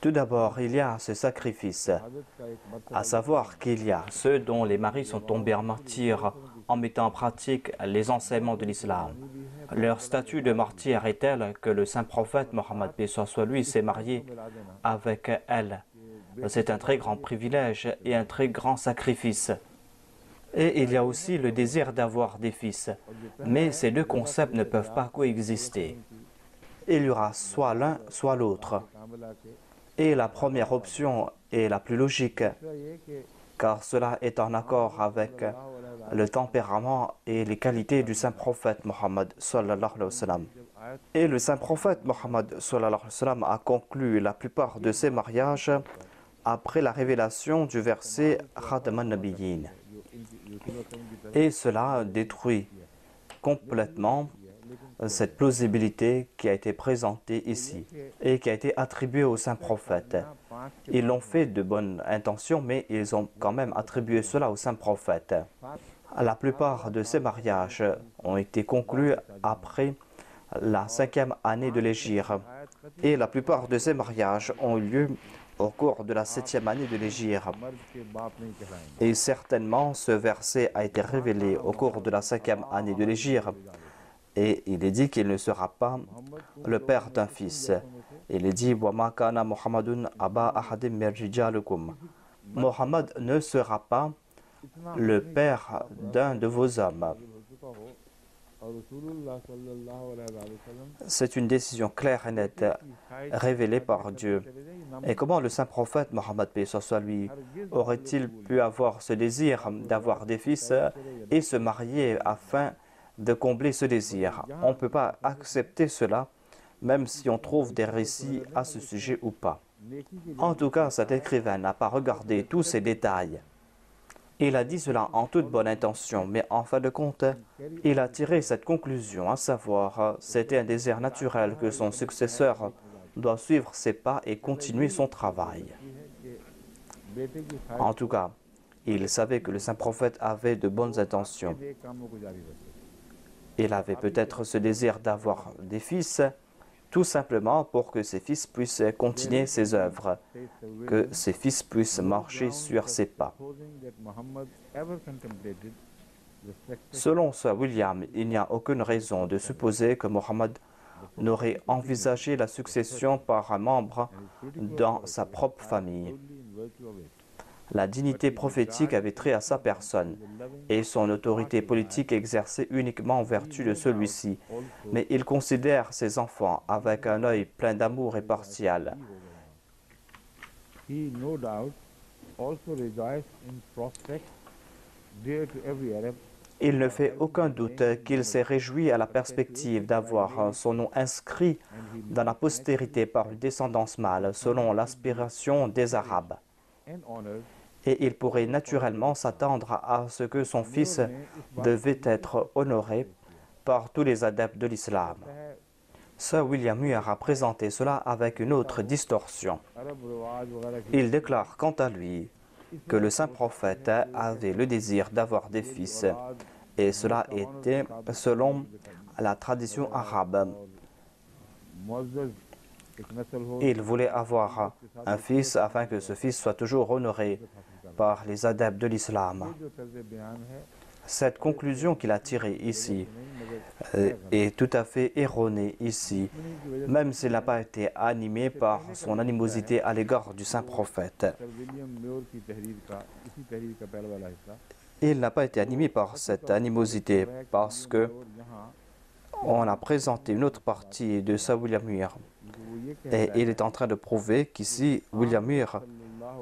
Tout d'abord, il y a ce sacrifice, à savoir qu'il y a ceux dont les maris sont tombés en martyrs en mettant en pratique les enseignements de l'islam. Leur statut de martyr est tel que le saint prophète Mohammed lui s'est marié avec elle. C'est un très grand privilège et un très grand sacrifice. Et il y a aussi le désir d'avoir des fils. Mais ces deux concepts ne peuvent pas coexister. Il y aura soit l'un, soit l'autre. Et la première option est la plus logique, car cela est en accord avec le tempérament et les qualités du saint prophète Mohammed sallallahu alayhi wa sallam. Et le saint prophète Mohammed sallallahu alayhi wa sallam a conclu la plupart de ses mariages après la révélation du verset Khataman Nabiyyin. Et cela détruit complètement cette plausibilité qui a été présentée ici et qui a été attribuée au saint prophète. Ils l'ont fait de bonnes intentions, mais ils ont quand même attribué cela au saint prophète. La plupart de ces mariages ont été conclus après la 5e année de l'hégire et la plupart de ces mariages ont eu lieu au cours de la 7e année de l'hégire. Et certainement, ce verset a été révélé au cours de la 5e année de l'hégire. Et il est dit qu'il ne sera pas le père d'un fils. Il est dit وَمَا كَانَ مُحَمَّدٌ أَبَا أَحَدٍ مِّن رِجَالِكُمْ. Mohammed ne sera pas le père d'un de vos hommes. C'est une décision claire et nette révélée par Dieu. Et comment le saint prophète Mohammed lui aurait-il pu avoir ce désir d'avoir des fils et se marier afin de combler ce désir? On ne peut pas accepter cela, même si on trouve des récits à ce sujet ou pas. En tout cas, cet écrivain n'a pas regardé tous ces détails. Il a dit cela en toute bonne intention, mais en fin de compte, il a tiré cette conclusion, à savoir, c'était un désir naturel que son successeur doit suivre ses pas et continuer son travail. En tout cas, il savait que le saint prophète avait de bonnes intentions. Il avait peut-être ce désir d'avoir des fils, tout simplement pour que ses fils puissent continuer ses œuvres, que ses fils puissent marcher sur ses pas. Selon Sir William, il n'y a aucune raison de supposer que Mohammed n'aurait envisagé la succession par un membre dans sa propre famille. La dignité prophétique avait trait à sa personne et son autorité politique exercée uniquement en vertu de celui-ci. Mais il considère ses enfants avec un œil plein d'amour et partial. he no doubt also rejoiced in prospect dear to every Arab. Il ne fait aucun doute qu'il s'est réjoui à la perspective d'avoir son nom inscrit dans la postérité par une descendance mâle selon l'aspiration des Arabes. And honored. Et il pourrait naturellement s'attendre à ce que son fils devait être honoré par tous les adeptes de l'islam. Sir William Muir a présenté cela avec une autre distorsion. Arab riwaj वगैरह की Il déclare quant à lui que le saint prophète avait le désir d'avoir des fils et cela était selon la tradition arabe. मुअज़्ज़ज़ एक नस्ल हो Il voulait avoir un fils afin que ce fils soit toujours honoré par les adeptes de l'islam. जो तर्ज़ बयान है Cette conclusion qu'il a tirée ici est tout à fait erronée ici, même s'il n'a pas été animé par son animosité à l'égard du saint prophète. Sir William more की तहरीर का इसी तहरीर का पहला वाला हिस्सा Il n'a pas été animé par cette animosité parce que और यहाँ on a présenté une autre partie de Sir William Muir वो ये कह et il est en train de prouver qu'ici William Muir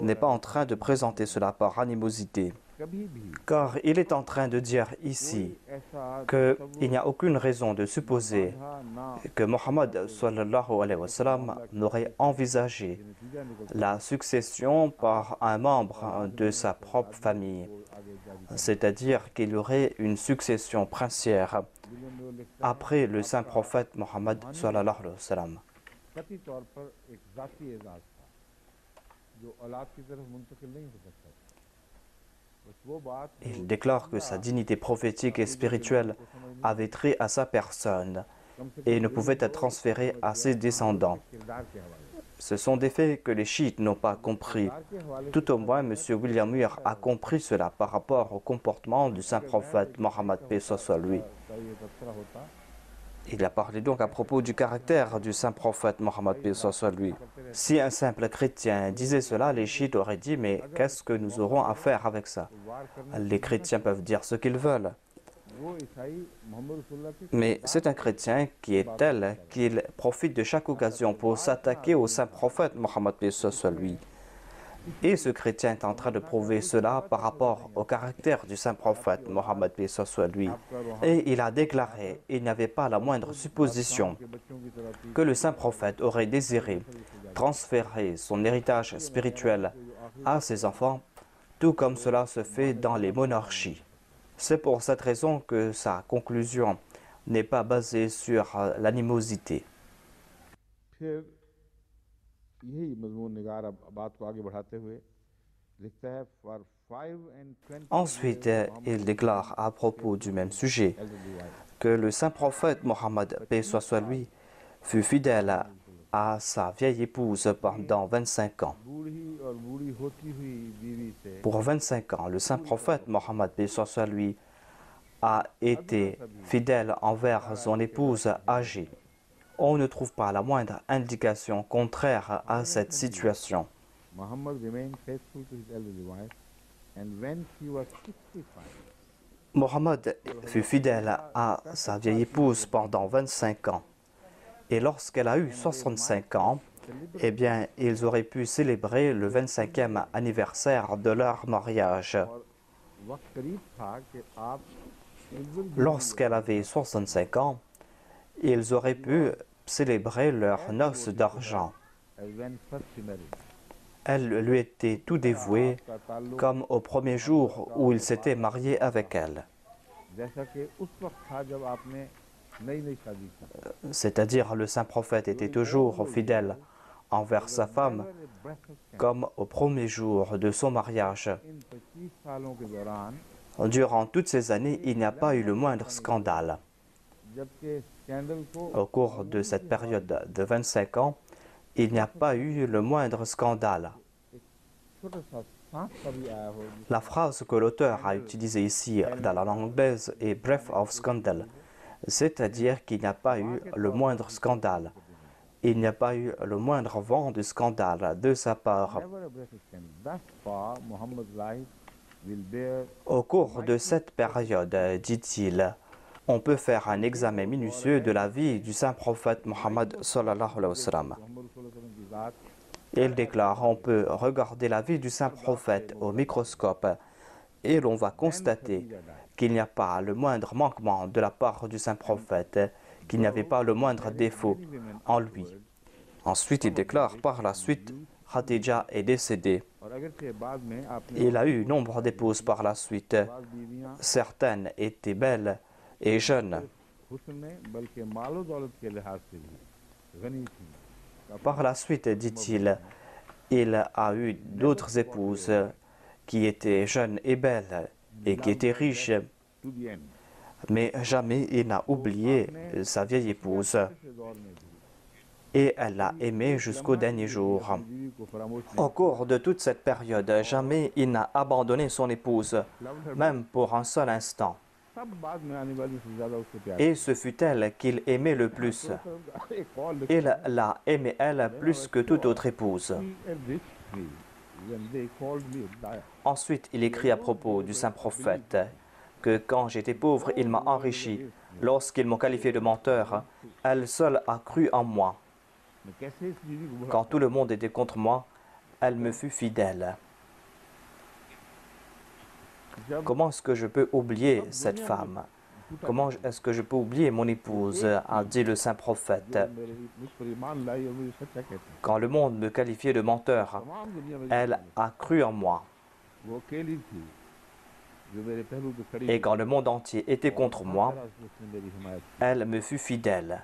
n'est pas en train de présenter cela par animosité, कभी भी car il est en train de dire ici ऐसा qu'il n'y a aucune raison de supposer था ना que Mohammed sallallahu alayhi wa sallam n'aurait envisagé नतीजा निकल la succession par un membre de sa propre famille, आगे जारी c'est-à-dire qu'il y aurait une succession princière William more लिखता après le saint prophète Mohammed sallallahu alayhi wa sallam. कति तौर पर एक ज़ाती एजाज था जो औलाद की तरफ मुंतकिल नहीं हो सकता था। बस वो बात Il déclare que sa dignité prophétique et spirituelle avait trait à sa personne कम से et ne pouvait être transférée à ses descendants. किरदार के हवाले Ce sont des faits que les chiites n'ont pas compris. किरदार के हवाले Tout au moins, M. William Muir a compris cela par rapport au comportement du saint prophète Mohammed paix soit sur lui. का ये तबसरा होता Il a parlé donc à propos du caractère du saint prophète Mohammed paix soit sur lui. Si un simple chrétien disait cela, les chiites auraient dit « Mais qu'est-ce que nous aurons à faire avec ça ?» वार करने Les chrétiens peuvent dire ce qu'ils veulent. वो ईसाई मोहम्मद रसूलुल्लाह के Mais c'est un chrétien qui est tel qu'il profite de chaque occasion pour s'attaquer au saint prophète Mohammed paix soit sur lui. Et ce chrétien est en train de prouver cela par rapport au caractère du saint prophète Mohammed paix soit lui. Et il a déclaré, il n'y avait pas la moindre supposition के बच्चों की तरह थी que le saint prophète aurait désiré transférer son héritage spirituel à ses enfants, tout comme cela se fait dans les monarchies. C'est pour cette raison que sa conclusion n'est pas basée sur l'animosité. फिर यही मजमून निगार अब बात को आगे बढ़ाते हुए लिखता है फॉर 5 and 20 Ensuite, il déclare à propos du même sujet que le saint prophète Mohammed, paix soit sur lui, fut fidèle à sa vieille épouse pendant 25 ans. बूढ़ी और बूढ़ी होती हुई बीवी से Pour 25 ans, le saint prophète Mohammed, paix soit sur lui, a été fidèle envers son épouse âgée. On ne trouve pas la moindre indication contraire à cette situation. Muhammad remained faithful to his elderly wife and when she was 65 Mohammed fut fidèle à sa vieille épouse pendant 25 ans. Et lorsqu'elle a eu 65 ans, eh bien, ils auraient pu célébrer le 25e anniversaire de leur mariage. और वक्त करीब था कि आप Lorsqu'elle avait 65 ans, ils auraient pu célébrer leurs noces d'argent. when first she married Elle lui était tout dévouée, आपका ताल्लुक comme au premier jour où il s'était marié avec elle. जैसा कि उस वक्त था जब आपने नई नई शादी की C'est-à-dire, le saint prophète était toujours fidèle envers sa femme, comme au premier jour de son mariage. इन 25 सालों के दौरान Durant toutes ces années, il n'y a pas eu le moindre scandale. जबकि स्कैंडल को Au cours de cette période de 25 ans, il n'y a pas eu le moindre scandale. छोटा सा सांस का भी आया हो La phrase que l'auteur a utilisée ici dans la langue anglaise est « breath of scandal », c'est-à-dire qu'il n'y a pas eu le moindre scandale. Il n'y a pas eu le moindre vent de scandale de sa part. never a breath of scandal. Thus far, Muhammad's life will bear Au cours de cette période, dit-il, on peut faire un examen minutieux de la vie du saint prophète Mohammed sallallahu alayhi wa sallam. Mohammad रसूलुल्लाह की ज़ात Il déclare, on peut regarder la vie du saint prophète au microscope et l'on va constater qu'il n'y a pas le moindre manquement de la part du saint prophète, qu'il n'y avait pas le moindre défaut en lui. Ensuite, il déclare, par la suite, Khadija est décédée. Il a eu nombre d'épouses par la suite. Certaines étaient belles et jeunes. Par la suite, dit-il, il a eu d'autres épouses qui étaient jeunes et belles et qui étaient riches. Mais jamais il n'a oublié sa vieille épouse. Et elle l'a aimé jusqu'au dernier jour. Au cours de toute cette période, jamais il n'a abandonné son épouse, même pour un seul instant. Et ce fut elle qu'il aimait le plus. Il l'a aimée elle plus que toute autre épouse. Ensuite, il écrit à propos du saint prophète que quand j'étais pauvre, il m'a enrichi. Lorsqu'ils m'ont qualifié de menteur, elle seule a cru en moi. Quand tout le monde était contre moi, elle me fut fidèle. Comment est-ce que je peux oublier cette femme? Comment est-ce que je peux oublier mon épouse? A dit le saint prophète. Quand le monde me qualifiait de menteur, elle a cru en moi. Et quand le monde entier était contre moi, elle me fut fidèle.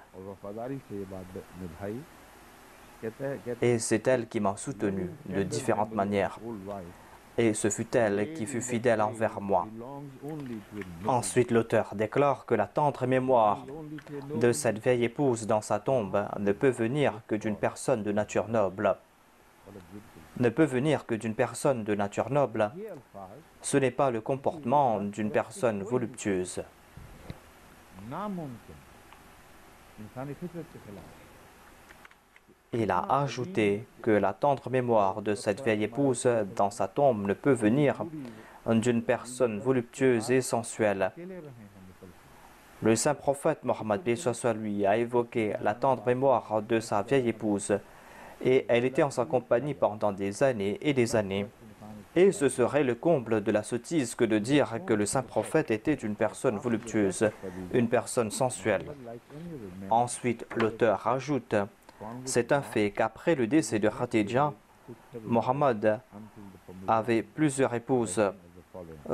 Et c'est elle qui m'a soutenu de différentes manières. Et ce fut elle qui fut fidèle envers moi. Ensuite, l'auteur déclare que la tendre mémoire de cette vieille épouse dans sa tombe ne peut venir que d'une personne de nature noble. Ne peut venir que d'une personne de nature noble. Ce n'est pas le comportement d'une personne voluptueuse. Il a ajouté que la tendre mémoire de cette vieille épouse dans sa tombe ne peut venir d'une personne voluptueuse et sensuelle. Le saint prophète Mohammed lui a évoqué la tendre mémoire de sa vieille épouse et elle était en sa compagnie pendant des années et des années. Et ce serait le comble de la sottise que de dire que le saint prophète était une personne voluptueuse, une personne sensuelle. Ensuite, l'auteur ajoute: c'est un fait qu'après le décès de Khadija, Mohammed avait plusieurs épouses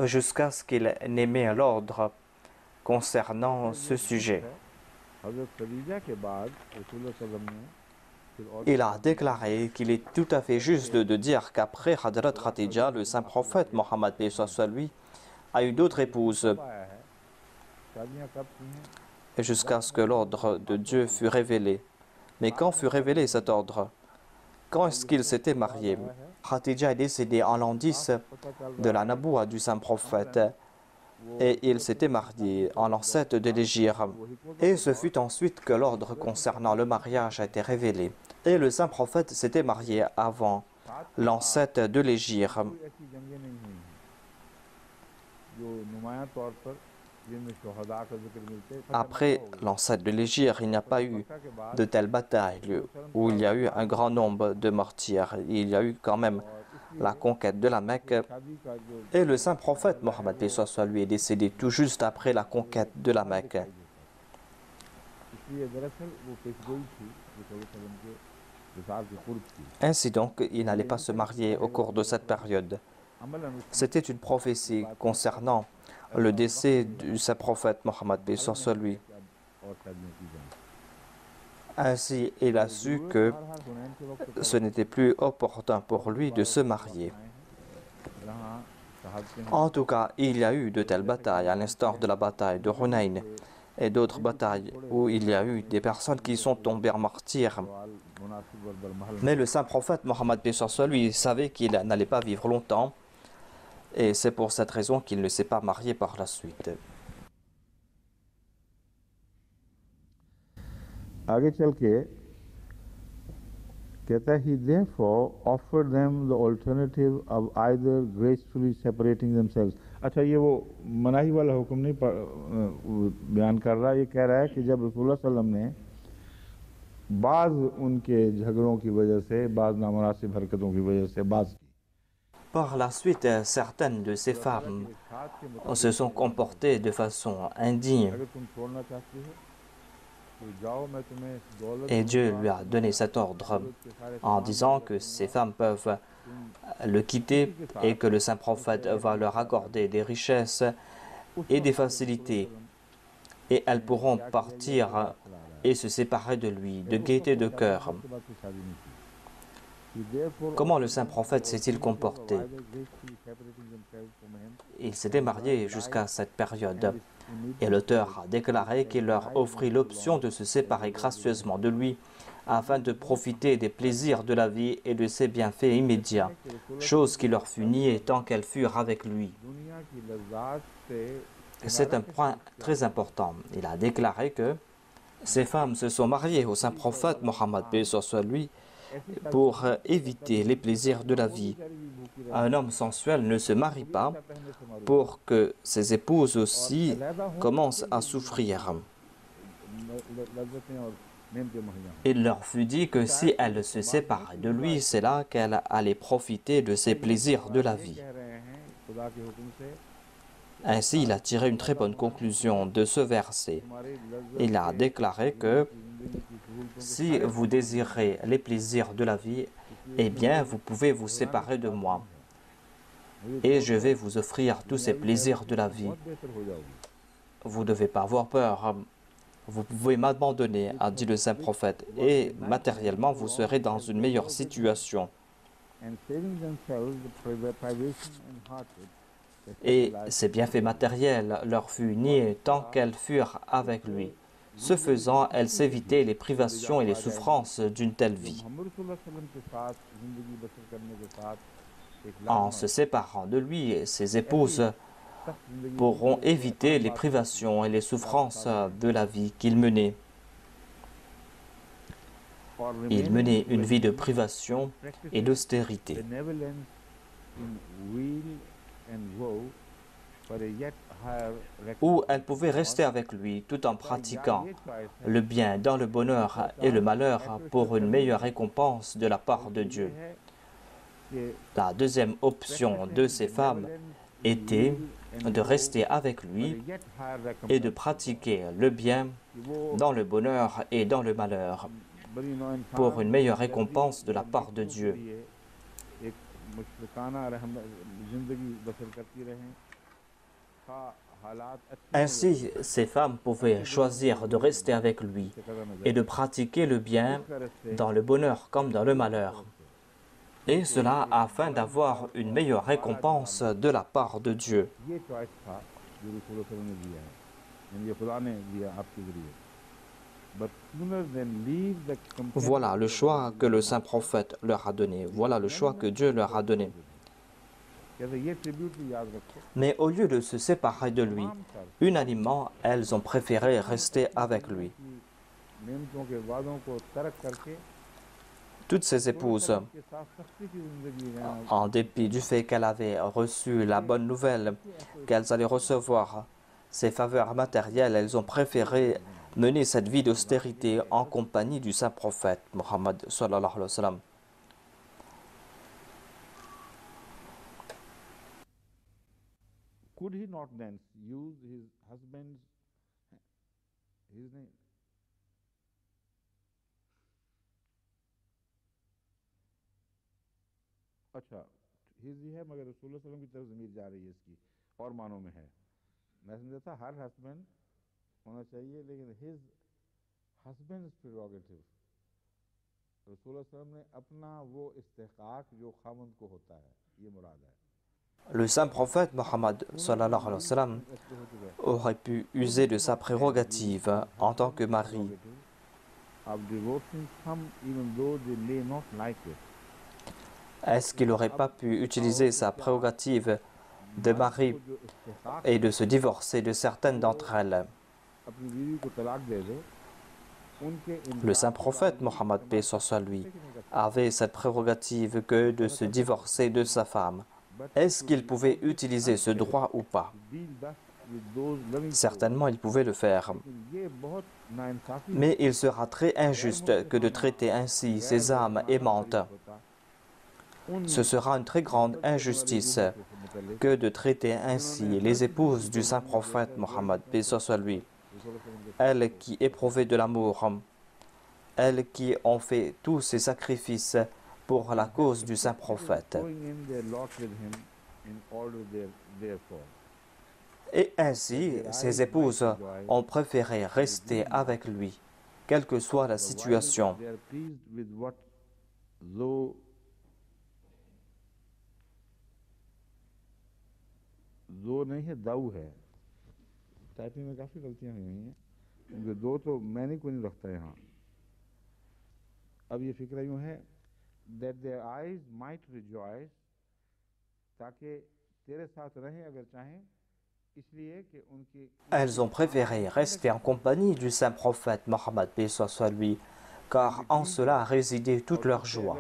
jusqu'à ce qu'il n'émette l'ordre concernant ce sujet. Il a déclaré qu'il est tout à fait juste de dire qu'après Hadrat Khadija, le saint prophète Mohammed lui a eu d'autres épouses jusqu'à ce que l'ordre de Dieu fût révélé. Mais quand fut révélé cet ordre? Quand est-ce qu'il s'était marié? Khadija est décédée en l'an 10 de la Naboua du saint prophète et il s'était marié en l'an 7 de l'Hégire. Et ce fut ensuite que l'ordre concernant le mariage a été révélé. Et le saint prophète s'était marié avant l'an 7 de l'Hégire. Après l'an 7 de l'Hégire, il n'y a pas eu de telle bataille où il y a eu un grand nombre de martyrs. Il y a eu quand même la conquête de la Mecque. Et le saint prophète Mohammed lui est décédé tout juste après la conquête de la Mecque. Ainsi donc, il n'allait pas se marier au cours de cette période. C'était une prophétie concernant le décès du saint prophète Mohammed lui. Ainsi, il a su que ce n'était plus opportun pour lui de se marier. En tout cas, il y a eu de telles batailles, à l'instar de la bataille de Hunayn et d'autres batailles où il y a eu des personnes qui sont tombées en martyrs. Mais le saint prophète Mohammed lui savait qu'il n'allait pas vivre longtemps et c'est pour cette raison qu'il ne s'est pas marié par la suite. आगे चल के कहता है he therefore offered them the alternative of either gracefully separating themselves. अच्छा ये वो मनाही वाला हुक्म नहीं, बयान कर रहा, ये कह रहा है कि जब रसूलुल्लाह सल्लल्लाहु अलैहि वसल्लम ने बाज उनके झगड़ों की वजह से, बाज नामुनासिब हरकतों की वजह से बाज की। Par la suite, certaines de ces femmes se sont comportées de façon indigne अगर तुम छोड़ना चाहती हो तो जाओ, मैं तुम्हें दौलत et Dieu दूंगा, lui a donné cet ordre en disant que ces femmes peuvent le quitter et que le saint prophète va leur accorder des richesses et des facilités et elles pourront partir et se séparer de lui, de gaieté de cœur. Comment le saint prophète s'est-il comporté? Il s'était marié jusqu'à cette période et l'auteur a déclaré qu'il leur offrit l'option de se séparer gracieusement de lui afin de profiter des plaisirs de la vie et de ses bienfaits immédiats, chose qui leur fut niée tant qu'elles furent avec lui. C'est un point très important. Il a déclaré que ces femmes se sont mariées au saint prophète Mohammed paix soit lui pour éviter les plaisirs de la vie. Un homme sensuel ne se marie pas pour que ses épouses aussi commencent à souffrir. Il leur fut dit que si elles se séparaient de lui, c'est là qu'elles allaient profiter de ses plaisirs de la vie. Ainsi, il a tiré une très bonne conclusion de ce verset. Il a déclaré que si vous désirez les plaisirs de la vie, eh bien, vous pouvez vous séparer de moi. Et je vais vous offrir tous ces plaisirs de la vie. Vous ne devez pas avoir peur. Vous pouvez m'abandonner, a dit le saint prophète, et matériellement, vous serez dans une meilleure situation. Et ses bienfaits matériels leur furent niés tant qu'elles furent avec lui. Ce faisant, elles s'évitaient les privations et les souffrances d'une telle vie. En se séparant de lui, ses épouses pourront éviter les privations et les souffrances de la vie qu'il menait. Il menait une vie de privation et d'austérité, où elle pouvait rester avec lui tout en pratiquant le bien dans le bonheur et le malheur pour une meilleure récompense de la part de Dieu. La deuxième option de ces femmes était de rester avec lui et de pratiquer le bien dans le bonheur et dans le malheur pour une meilleure récompense de la part de Dieu. Ainsi, ces femmes pouvaient choisir de rester avec lui et de pratiquer le bien dans le bonheur comme dans le malheur. Et cela afin d'avoir une meilleure récompense de la part de Dieu. Voilà le choix que le saint prophète leur a donné. Voilà le choix que Dieu leur a donné. Mais au lieu de se séparer de lui, unanimement, elles ont préféré rester avec lui. Toutes ces épouses, en dépit du fait qu'elles avaient reçu la bonne nouvelle qu'elles allaient recevoir ces faveurs matérielles, elles ont préféré mener cette vie d'austérité en compagnie du saint prophète Mohammed sallallahu alayhi wa sallam. Could he not then use his husband's name? अच्छा, हिज है मगर रसूल सल्लल्लाहु अलैहि वसल्लम की तरफ ज़मीर जा रही है इसकी और मानों में है। मैं समझा था हर हस्बैंड होना चाहिए, लेकिन हिज हस्बैंड्स प्रेरोगेटिव, रसूल सल्लल्लाहु अलैहि वसल्लम ने अपना वो इस्तेकाक जो खामंद को होता है, ये मुराद है। Le saint prophète Mohammed sallallahu alayhi wa sallam aurait pu user de sa prérogative en tant que mari. Est-ce qu'il n'aurait pas pu utiliser sa prérogative de mari et de se divorcer de certaines d'entre elles? Le saint prophète Mohammed paix soit lui avait cette prérogative que de se divorcer de sa femme. Est-ce qu'il pouvait utiliser ce droit ou pas? Certainement, il pouvait le faire. Mais il sera très injuste que de traiter ainsi ces âmes aimantes. Ce sera une très grande injustice que de traiter ainsi les épouses du saint prophète Mohammed, paix soit lui, elles qui éprouvaient de l'amour, elles qui ont fait tous ces sacrifices pour la cause du saint prophète. Et ainsi, ces épouses ont préféré rester avec lui, quelle que soit la situation. दो नहीं है, दाऊ है। टाइपिंग में काफ़ी गलतियां हुई हैं, क्योंकि दो तो मैंने कोई नहीं रखता यहाँ। अब ये फिक्र यूँ है that their eyes might rejoice, ताकि तेरे साथ रहें अगर चाहें, इसलिए कि उनकी Elles ont préféré rester en compagnie du saint prophète Mohammed, paix soit lui, car en cela résidait toute leur joie.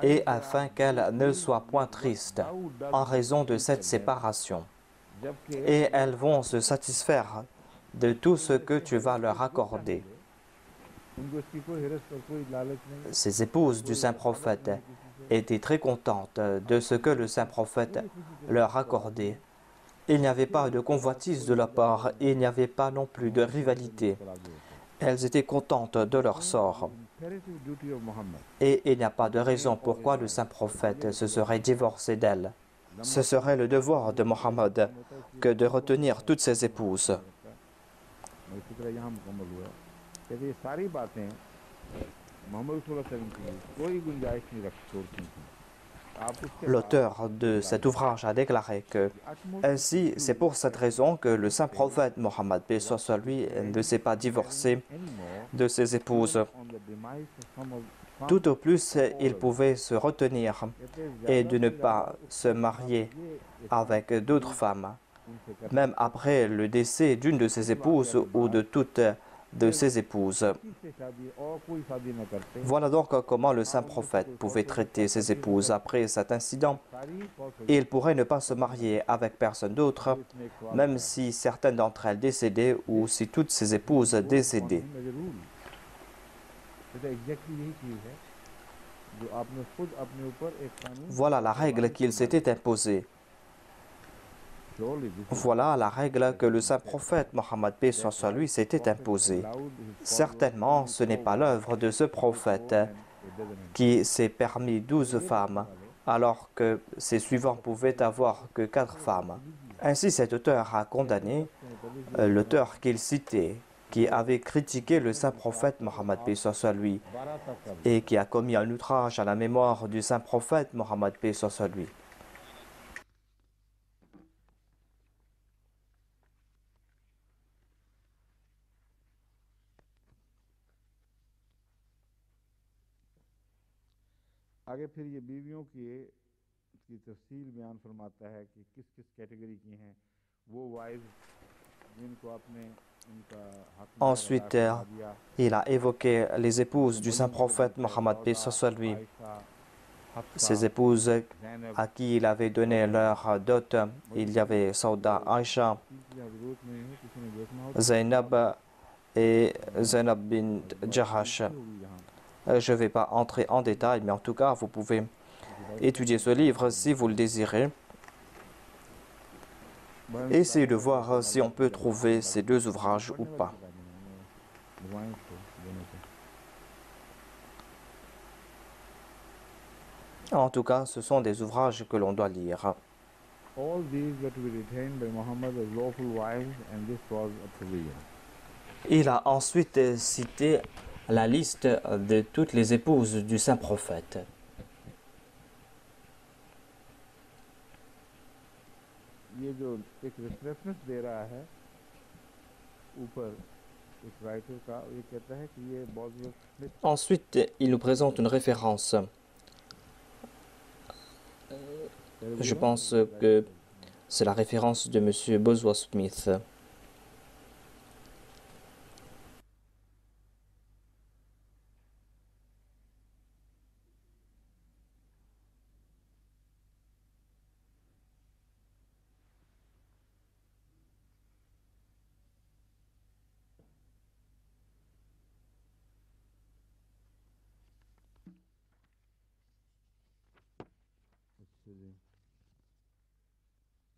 Et afin qu'elles ne soient point tristes en raison de cette séparation. Et elles vont se satisfaire de tout ce que tu vas leur accorder. Ces épouses du saint prophète étaient très contentes de ce que le saint prophète leur accordait. Il n'y avait pas de convoitise de leur part, et il n'y avait pas non plus de rivalité. Elles étaient contentes de leur sort. Et il n'y a pas de raison pourquoi le saint prophète se serait divorcé d'elles. Ce serait le devoir de Mohammed que de retenir toutes ses épouses. L'auteur de cet ouvrage a déclaré que ainsi, c'est pour cette raison que le saint prophète Mohammed, paix soit lui, ne s'est pas divorcé de ses épouses. Tout au plus, il pouvait se retenir et de ne pas se marier avec d'autres femmes, même après le décès d'une de ses épouses ou de toutes de ses épouses. Voilà donc comment le saint prophète pouvait traiter ses épouses après cet incident. Il pourrait ne pas se marier avec personne d'autre, même si certaines d'entre elles décédaient ou si toutes ses épouses décédaient. Voilà la règle qu'il s'était imposée. Voilà la règle que le saint prophète Mohammed, paix soit lui, s'était imposée. Certainement, ce n'est pas l'œuvre de ce prophète qui s'est permis 12 femmes, alors que ses suivants pouvaient avoir que 4 femmes. Ainsi, cet auteur a condamné l'auteur qu'il citait, qui avait critiqué le saint prophète Mohammed, paix soit lui, et qui a commis un outrage à la mémoire du saint prophète Mohammed, paix soit lui. आगे फिर ये बीवियों की तफसील बयान फरमाता है कि किस किस कैटेगरी की हैं वो वाइफ जिनको आपने उनका हक Ensuite, il a évoqué les épouses du saint prophète Mohammed, paix soit lui. Ces épouses à qui il avait donné leur dot, il y avait Sauda, Aïcha, Zainab et Zainab bint Jahash. Je ne vais pas entrer en détail, mais en tout cas, vous pouvez étudier ce livre si vous le désirez. Essayez de voir si on peut trouver ces deux ouvrages ou pas. En tout cas, ce sont des ouvrages que l'on doit lire. Il a ensuite cité la liste de toutes les épouses du saint prophète. Ensuite, il nous présente une référence. Je pense que c'est la référence de M. Boswell Smith.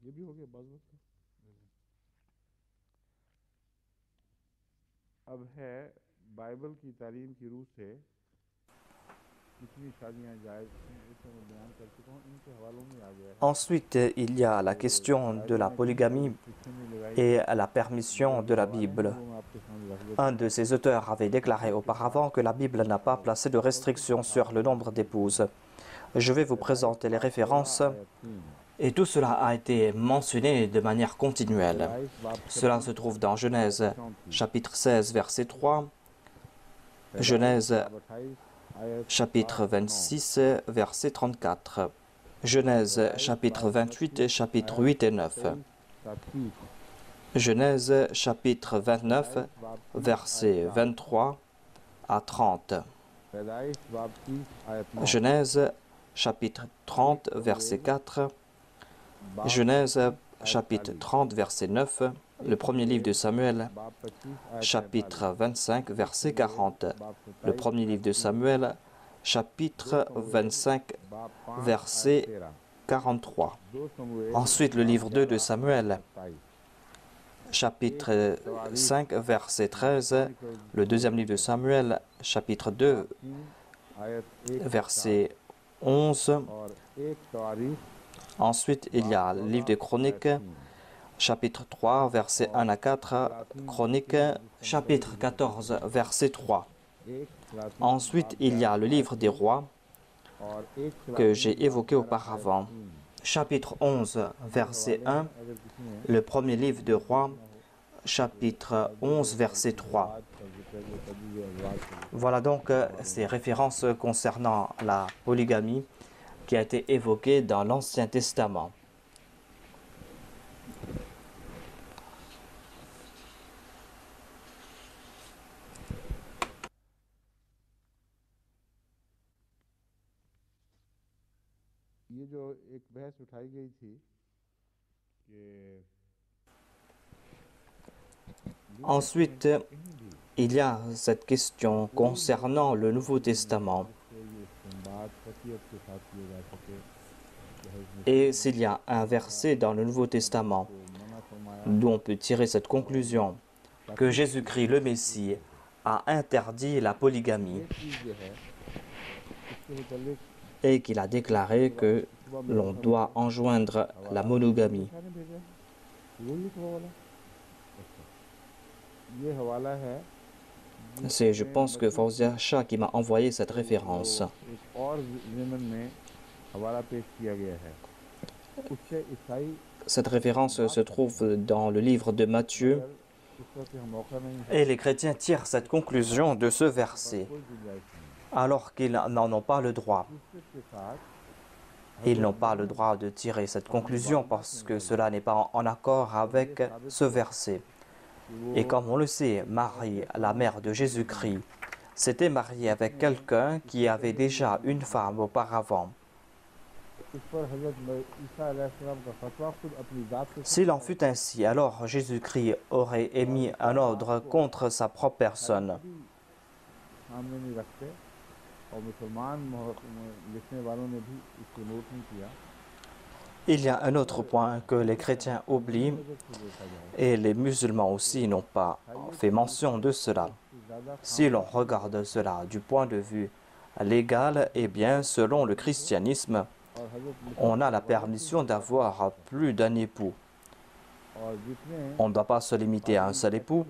ये भी हो गया बस बस अब है बाइबल की तालीम की रूह से कितनी शादियां जायज़ हैं इसे मैं बयान कर चुका हूँ इनके हवालों में आ गया है Ensuite, il y a la question de la polygamie et la permission de la Bible. वो मैं आपके सामने रख देता Un de ses auteurs avait déclaré auparavant que la Bible n'a pas placé de restrictions sur le nombre d'épouses. Je vais vous présenter les références et tout cela a été mentionné de manière continuelle. Cela se trouve dans Genèse chapitre 16 verset 3, Genèse chapitre 26 verset 34, Genèse chapitre 28 et chapitre 8 et 9, Genèse chapitre 29 verset 23 à 30, Genèse chapitre 30 verset 4, Genèse chapitre 30 verset 9, le premier livre de Samuel chapitre 25 verset 40, le premier livre de Samuel chapitre 25 verset 43. Ensuite le livre 2 de Samuel chapitre 5 verset 13, le deuxième livre de Samuel chapitre 2 verset 11. Ensuite, il y a le livre des Chroniques, chapitre 3, versets 1 à 4, Chroniques, chapitre 14, verset 3. Ensuite, il y a le livre des Rois, que j'ai évoqué auparavant. Chapitre 11, verset 1, le premier livre des Rois, chapitre 11, verset 3. Voilà donc ces références concernant la polygamie qui a été évoquée dans l'Ancien Testament. ये जो एक बहस उठाई गई थी कि Ensuite, il y a cette question concernant le Nouveau Testament. Et s'il y a un verset dans le Nouveau Testament d'où on peut tirer cette conclusion que Jésus-Christ, le Messie, a interdit la polygamie et qu'il a déclaré que l'on doit enjoindre la monogamie. C'est, je pense que Fawzia Shah qui m'a envoyé cette référence. Cette référence se trouve dans le livre de Matthieu et les chrétiens tirent cette conclusion de ce verset alors qu'ils n'en ont pas le droit. Ils n'ont pas le droit de tirer cette conclusion parce que cela n'est pas en accord avec ce verset. Et comme on le sait, Marie, la mère de Jésus-Christ, s'était mariée avec quelqu'un qui avait déjà une femme auparavant. S'il en fut ainsi, alors Jésus-Christ aurait émis un ordre contre sa propre personne. Il y a un autre point que les chrétiens oublient et les musulmans aussi n'ont pas fait mention de cela. Si l'on regarde cela du point de vue légal, eh bien, selon le christianisme, on a la permission d'avoir plus d'un époux. On ne doit pas se limiter à un seul époux,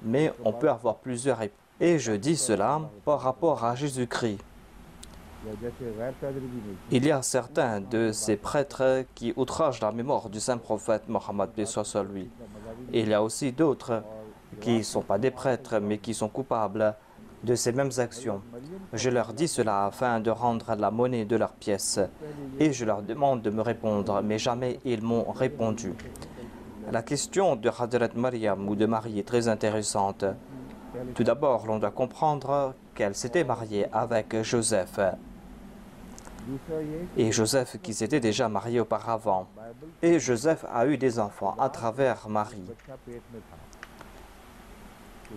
mais on peut avoir plusieurs époux. Et je dis cela par rapport à Jésus-Christ. Il y a certains de ces prêtres qui outragent la mémoire du saint prophète Mohammed sur lui. Il y a aussi d'autres qui ne sont pas des prêtres, mais qui sont coupables de ces mêmes actions. Je leur dis cela afin de rendre la monnaie de leurs pièces et je leur demande de me répondre, mais jamais ils m'ont répondu. La question de Hadrat Maryam ou de Marie est très intéressante. Tout d'abord, l'on doit comprendre qu'elle s'était mariée avec Joseph. Et Joseph qui s'était déjà marié auparavant. Et Joseph a eu des enfants à travers Marie.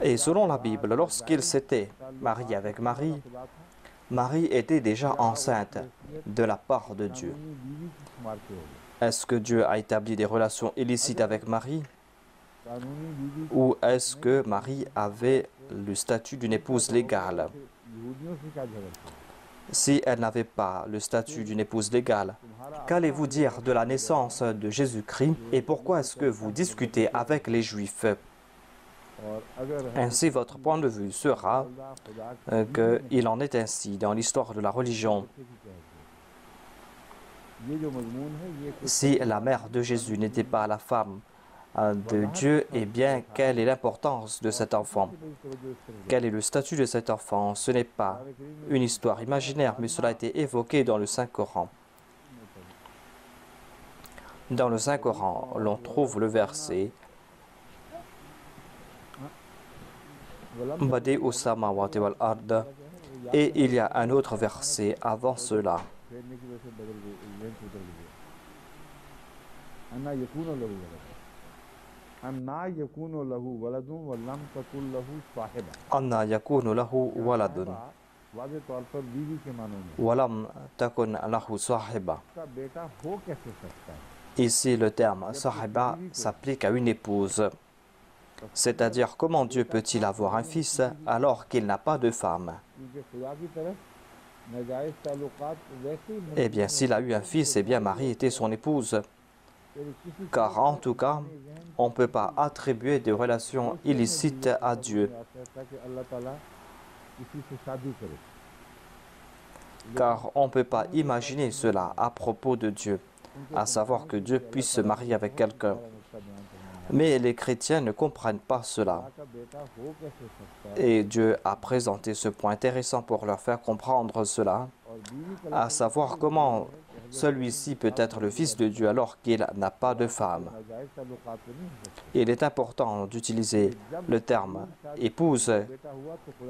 Et selon la Bible, lorsqu'il s'était marié avec Marie, Marie était déjà enceinte de la part de Dieu. Est-ce que Dieu a établi des relations illicites avec Marie? Ou est-ce que Marie avait le statut d'une épouse légale? Si elle n'avait pas le statut d'une épouse légale, qu'allez-vous dire de la naissance de Jésus-Christ et pourquoi est-ce que vous discutez avec les Juifs? Ainsi, votre point de vue sera qu'il en est ainsi dans l'histoire de la religion. Si la mère de Jésus n'était pas la femme de Dieu, eh bien, quelle est l'importance de cet enfant? Quel est le statut de cet enfant? Ce n'est pas une histoire imaginaire, mais cela a été évoqué dans le Saint-Coran. Dans le Saint-Coran, l'on trouve le verset Badi'us samawati wal ard, et il y a un autre verset avant cela. Anna yakunu lahu waladun walam takun lahu sahiba. Ici, le terme sahiba s'applique à une épouse. C'est-à-dire, comment Dieu peut-il avoir un fils alors qu'il n'a pas de femme? Eh bien, s'il a eu un fils, eh bien, Marie était son épouse. Car en tout cas, on ne peut pas attribuer des relations illicites à Dieu. Car on ne peut pas imaginer cela à propos de Dieu, à savoir que Dieu puisse se marier avec quelqu'un. Mais les chrétiens ne comprennent pas cela. Et Dieu a présenté ce point intéressant pour leur faire comprendre cela, à savoir comment celui-ci peut être le fils de Dieu alors qu'il n'a pas de femme. Il est important d'utiliser le terme épouse,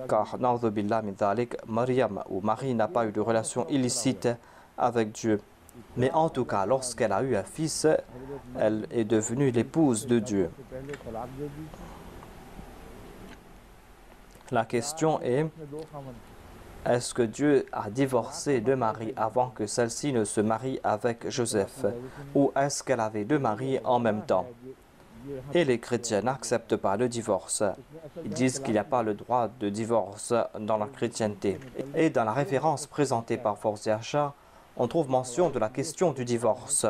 car na'udhu billah min dhalik, Maryam ou Marie n'a pas eu de relation illicite avec Dieu. Mais en tout cas, lorsqu'elle a eu un fils, elle est devenue l'épouse de Dieu. La question est-ce que Dieu a divorcé de Marie avant que celle-ci ne se marie avec Joseph? Ou est-ce qu'elle avait deux maris en même temps? Et les chrétiens n'acceptent pas le divorce. Ils disent qu'il n'y a pas le droit de divorce dans la chrétienté. Et dans la référence présentée par Force Achat, on trouve mention de la question du divorce.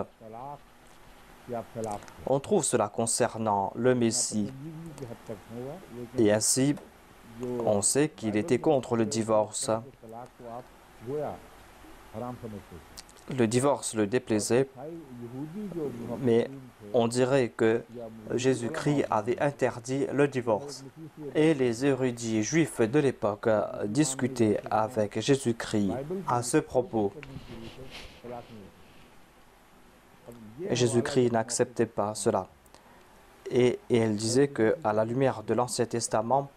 On trouve cela concernant le Messie. Et ainsi, on sait qu'il était contre le divorce. Le divorce le déplaisait, mais on dirait que Jésus-Christ avait interdit le divorce. Et les érudits juifs de l'époque discutaient avec Jésus-Christ à ce propos. Jésus-Christ n'acceptait pas cela. Et il disait qu'à la lumière de l'Ancien Testament,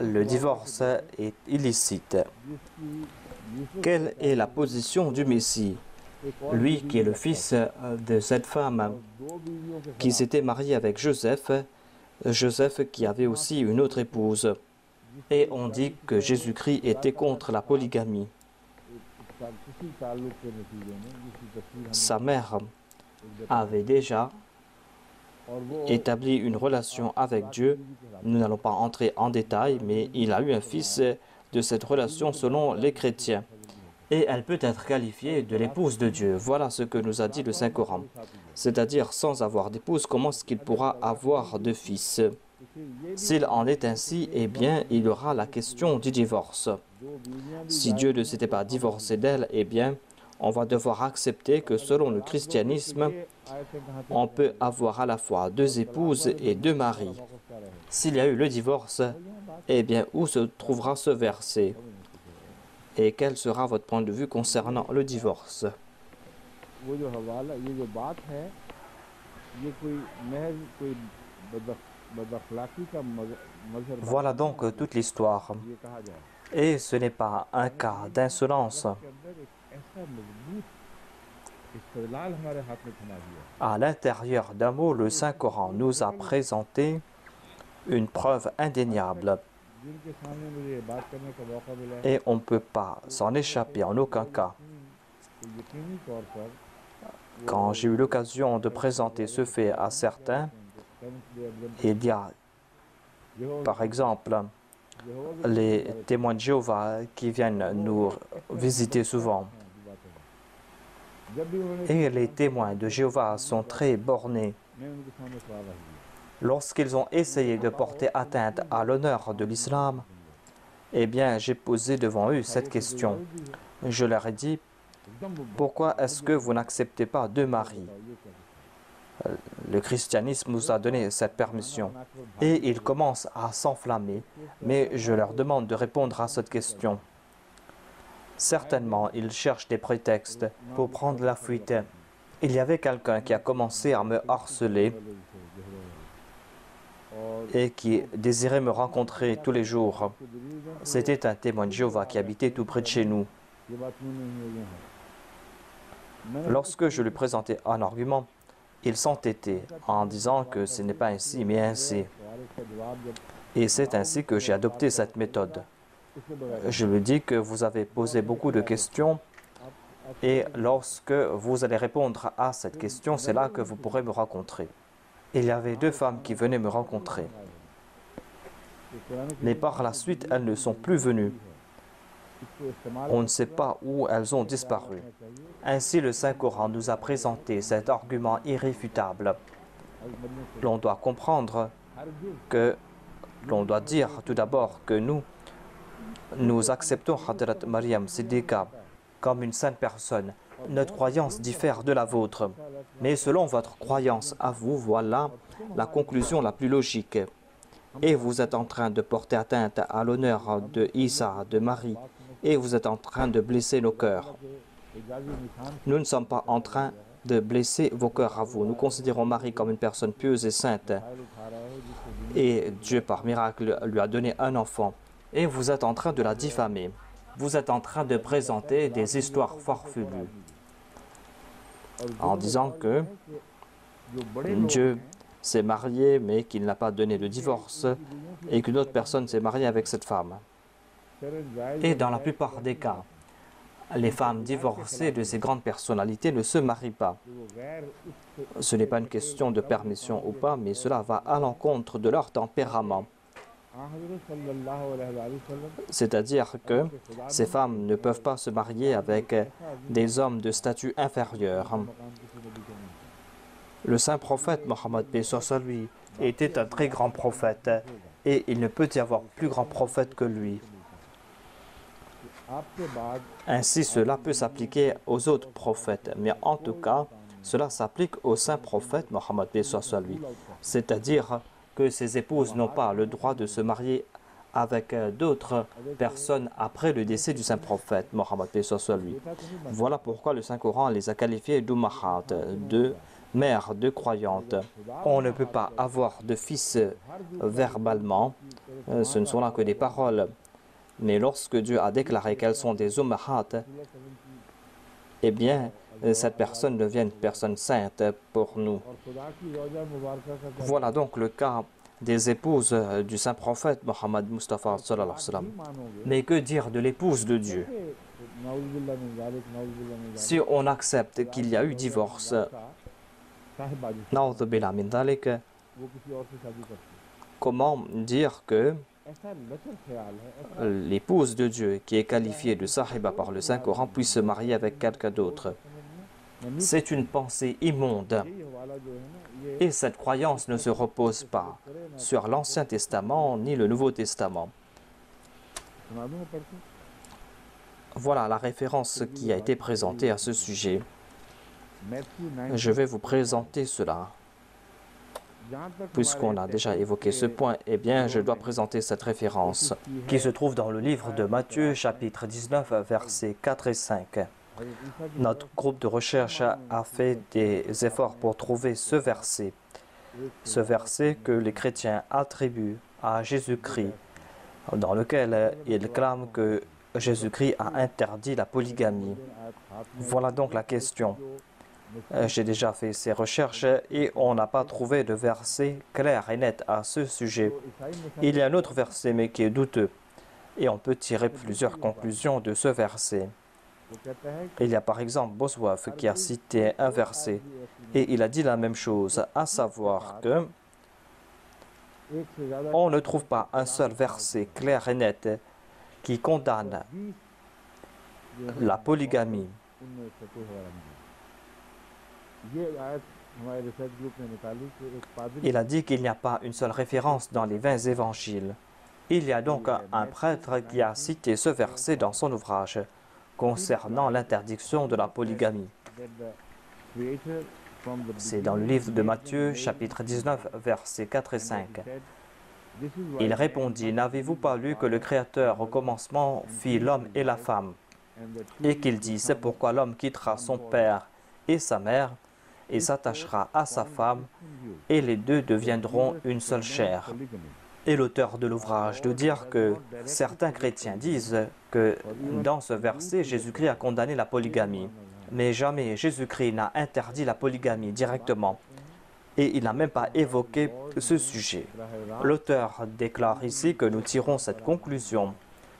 le divorce est illicite. Quelle est la position du Messie? Lui qui est le fils de cette femme qui s'était mariée avec Joseph, Joseph qui avait aussi une autre épouse. Et on dit que Jésus-Christ était contre la polygamie. Sa mère avait déjà établi une relation avec Dieu. Nous n'allons pas entrer en détail, mais il a eu un fils de cette relation selon les chrétiens. Et elle peut être qualifiée de l'épouse de Dieu. Voilà ce que nous a dit le Saint-Coran. C'est-à-dire, sans avoir d'épouse, comment est-ce qu'il pourra avoir de fils? S'il en est ainsi, eh bien, il y aura la question du divorce. Si Dieu ne s'était pas divorcé d'elle, eh bien, on va devoir accepter que selon le christianisme, on peut avoir à la fois deux épouses et deux maris. S'il y a eu le divorce, eh bien, où se trouvera ce verset? Et quel sera votre point de vue concernant le divorce? Voilà donc toute l'histoire. Et ce n'est pas un cas d'insolence. À l'intérieur d'un mot, le Saint-Coran nous a présenté une preuve indéniable. Et on ne peut pas s'en échapper en aucun cas. Quand j'ai eu l'occasion de présenter ce fait à certains, il y a, par exemple, les témoins de Jéhovah qui viennent nous visiter souvent. Et les témoins de Jéhovah sont très bornés. Lorsqu'ils ont essayé de porter atteinte à l'honneur de l'islam, eh bien, j'ai posé devant eux cette question. Je leur ai dit, pourquoi est-ce que vous n'acceptez pas deux maris? Le christianisme nous a donné cette permission. Et ils commencent à s'enflammer, mais je leur demande de répondre à cette question. Certainement, ils cherchent des prétextes pour prendre la fuite. Il y avait quelqu'un qui a commencé à me harceler et qui désirait me rencontrer tous les jours. C'était un témoin de Jéhovah qui habitait tout près de chez nous. Lorsque je lui présentais un argument, il s'entêtait en disant que ce n'est pas ainsi, mais ainsi. Et c'est ainsi que j'ai adopté cette méthode. Je lui dis que vous avez posé beaucoup de questions et lorsque vous allez répondre à cette question, c'est là que vous pourrez me rencontrer. Il y avait deux femmes qui venaient me rencontrer. Mais par la suite, elles ne sont plus venues. On ne sait pas où elles ont disparu. Ainsi, le Saint-Coran nous a présenté cet argument irréfutable. L'on doit comprendre que l'on doit dire tout d'abord que nous acceptons Hadrat Maryam Siddiqa comme une sainte personne. Notre croyance diffère de la vôtre. Mais selon votre croyance à vous, voilà la conclusion la plus logique. Et vous êtes en train de porter atteinte à l'honneur de Isa, de Marie, et vous êtes en train de blesser nos cœurs. Nous ne sommes pas en train de blesser vos cœurs à vous. Nous considérons Marie comme une personne pieuse et sainte. Et Dieu, par miracle, lui a donné un enfant. Et vous êtes en train de la diffamer. Vous êtes en train de présenter des histoires farfelues en disant que Dieu s'est marié mais qu'il n'a pas donné de divorce et qu'une autre personne s'est mariée avec cette femme. Et dans la plupart des cas, les femmes divorcées de ces grandes personnalités ne se marient pas. Ce n'est pas une question de permission ou pas, mais cela va à l'encontre de leur tempérament. C'est-à-dire que ces femmes ne peuvent pas se marier avec des hommes de statut inférieur. Le saint prophète Mohammed lui était un très grand prophète et il ne peut y avoir plus grand prophète que lui. Ainsi, cela peut s'appliquer aux autres prophètes, mais en tout cas, cela s'applique au saint prophète Mohammed lui. C'est-à-dire que ses épouses n'ont pas le droit de se marier avec d'autres personnes après le décès du saint prophète Mohammed lui. Voilà pourquoi le Saint-Coran les a qualifiées d'ummahat, de mères, de croyantes. On ne peut pas avoir de fils verbalement, ce ne sont là que des paroles. Mais lorsque Dieu a déclaré qu'elles sont des ummahat, eh bien, cette personne devient une personne sainte pour nous. Voilà donc le cas des épouses du saint prophète Mohammed Mustafa sallallahu alayhi wa sallam. Mais que dire de l'épouse de Dieu? Si on accepte qu'il y a eu divorce, comment dire que l'épouse de Dieu, qui est qualifiée de sahiba par le Saint-Coran, puisse se marier avec quelqu'un d'autre? C'est une pensée immonde. Et cette croyance ne se repose pas sur l'Ancien Testament ni le Nouveau Testament. Voilà la référence qui a été présentée à ce sujet. Je vais vous présenter cela. Puisqu'on a déjà évoqué ce point, eh bien, je dois présenter cette référence qui se trouve dans le livre de Matthieu, chapitre 19, versets 4 et 5. Notre groupe de recherche a fait des efforts pour trouver ce verset que les chrétiens attribuent à Jésus-Christ, dans lequel ils clament que Jésus-Christ a interdit la polygamie. Voilà donc la question. J'ai déjà fait ces recherches et on n'a pas trouvé de verset clair et net à ce sujet. Il y a un autre verset mais qui est douteux et on peut tirer plusieurs conclusions de ce verset. Il y a par exemple Bosworth qui a cité un verset et il a dit la même chose, à savoir que on ne trouve pas un seul verset clair et net qui condamne la polygamie. Il a dit qu'il n'y a pas une seule référence dans les 20 évangiles. Il y a donc un prêtre qui a cité ce verset dans son ouvrage concernant l'interdiction de la polygamie. C'est dans le livre de Matthieu, chapitre 19, versets 4 et 5. Il répondit, « N'avez-vous pas lu que le Créateur au commencement fit l'homme et la femme, et qu'il dit, c'est pourquoi l'homme quittera son père et sa mère, et s'attachera à sa femme, et les deux deviendront une seule chair. » Et l'auteur de l'ouvrage de dire que certains chrétiens disent que dans ce verset, Jésus-Christ a condamné la polygamie. Mais jamais Jésus-Christ n'a interdit la polygamie directement. Et il n'a même pas évoqué ce sujet. L'auteur déclare ici que nous tirons cette conclusion,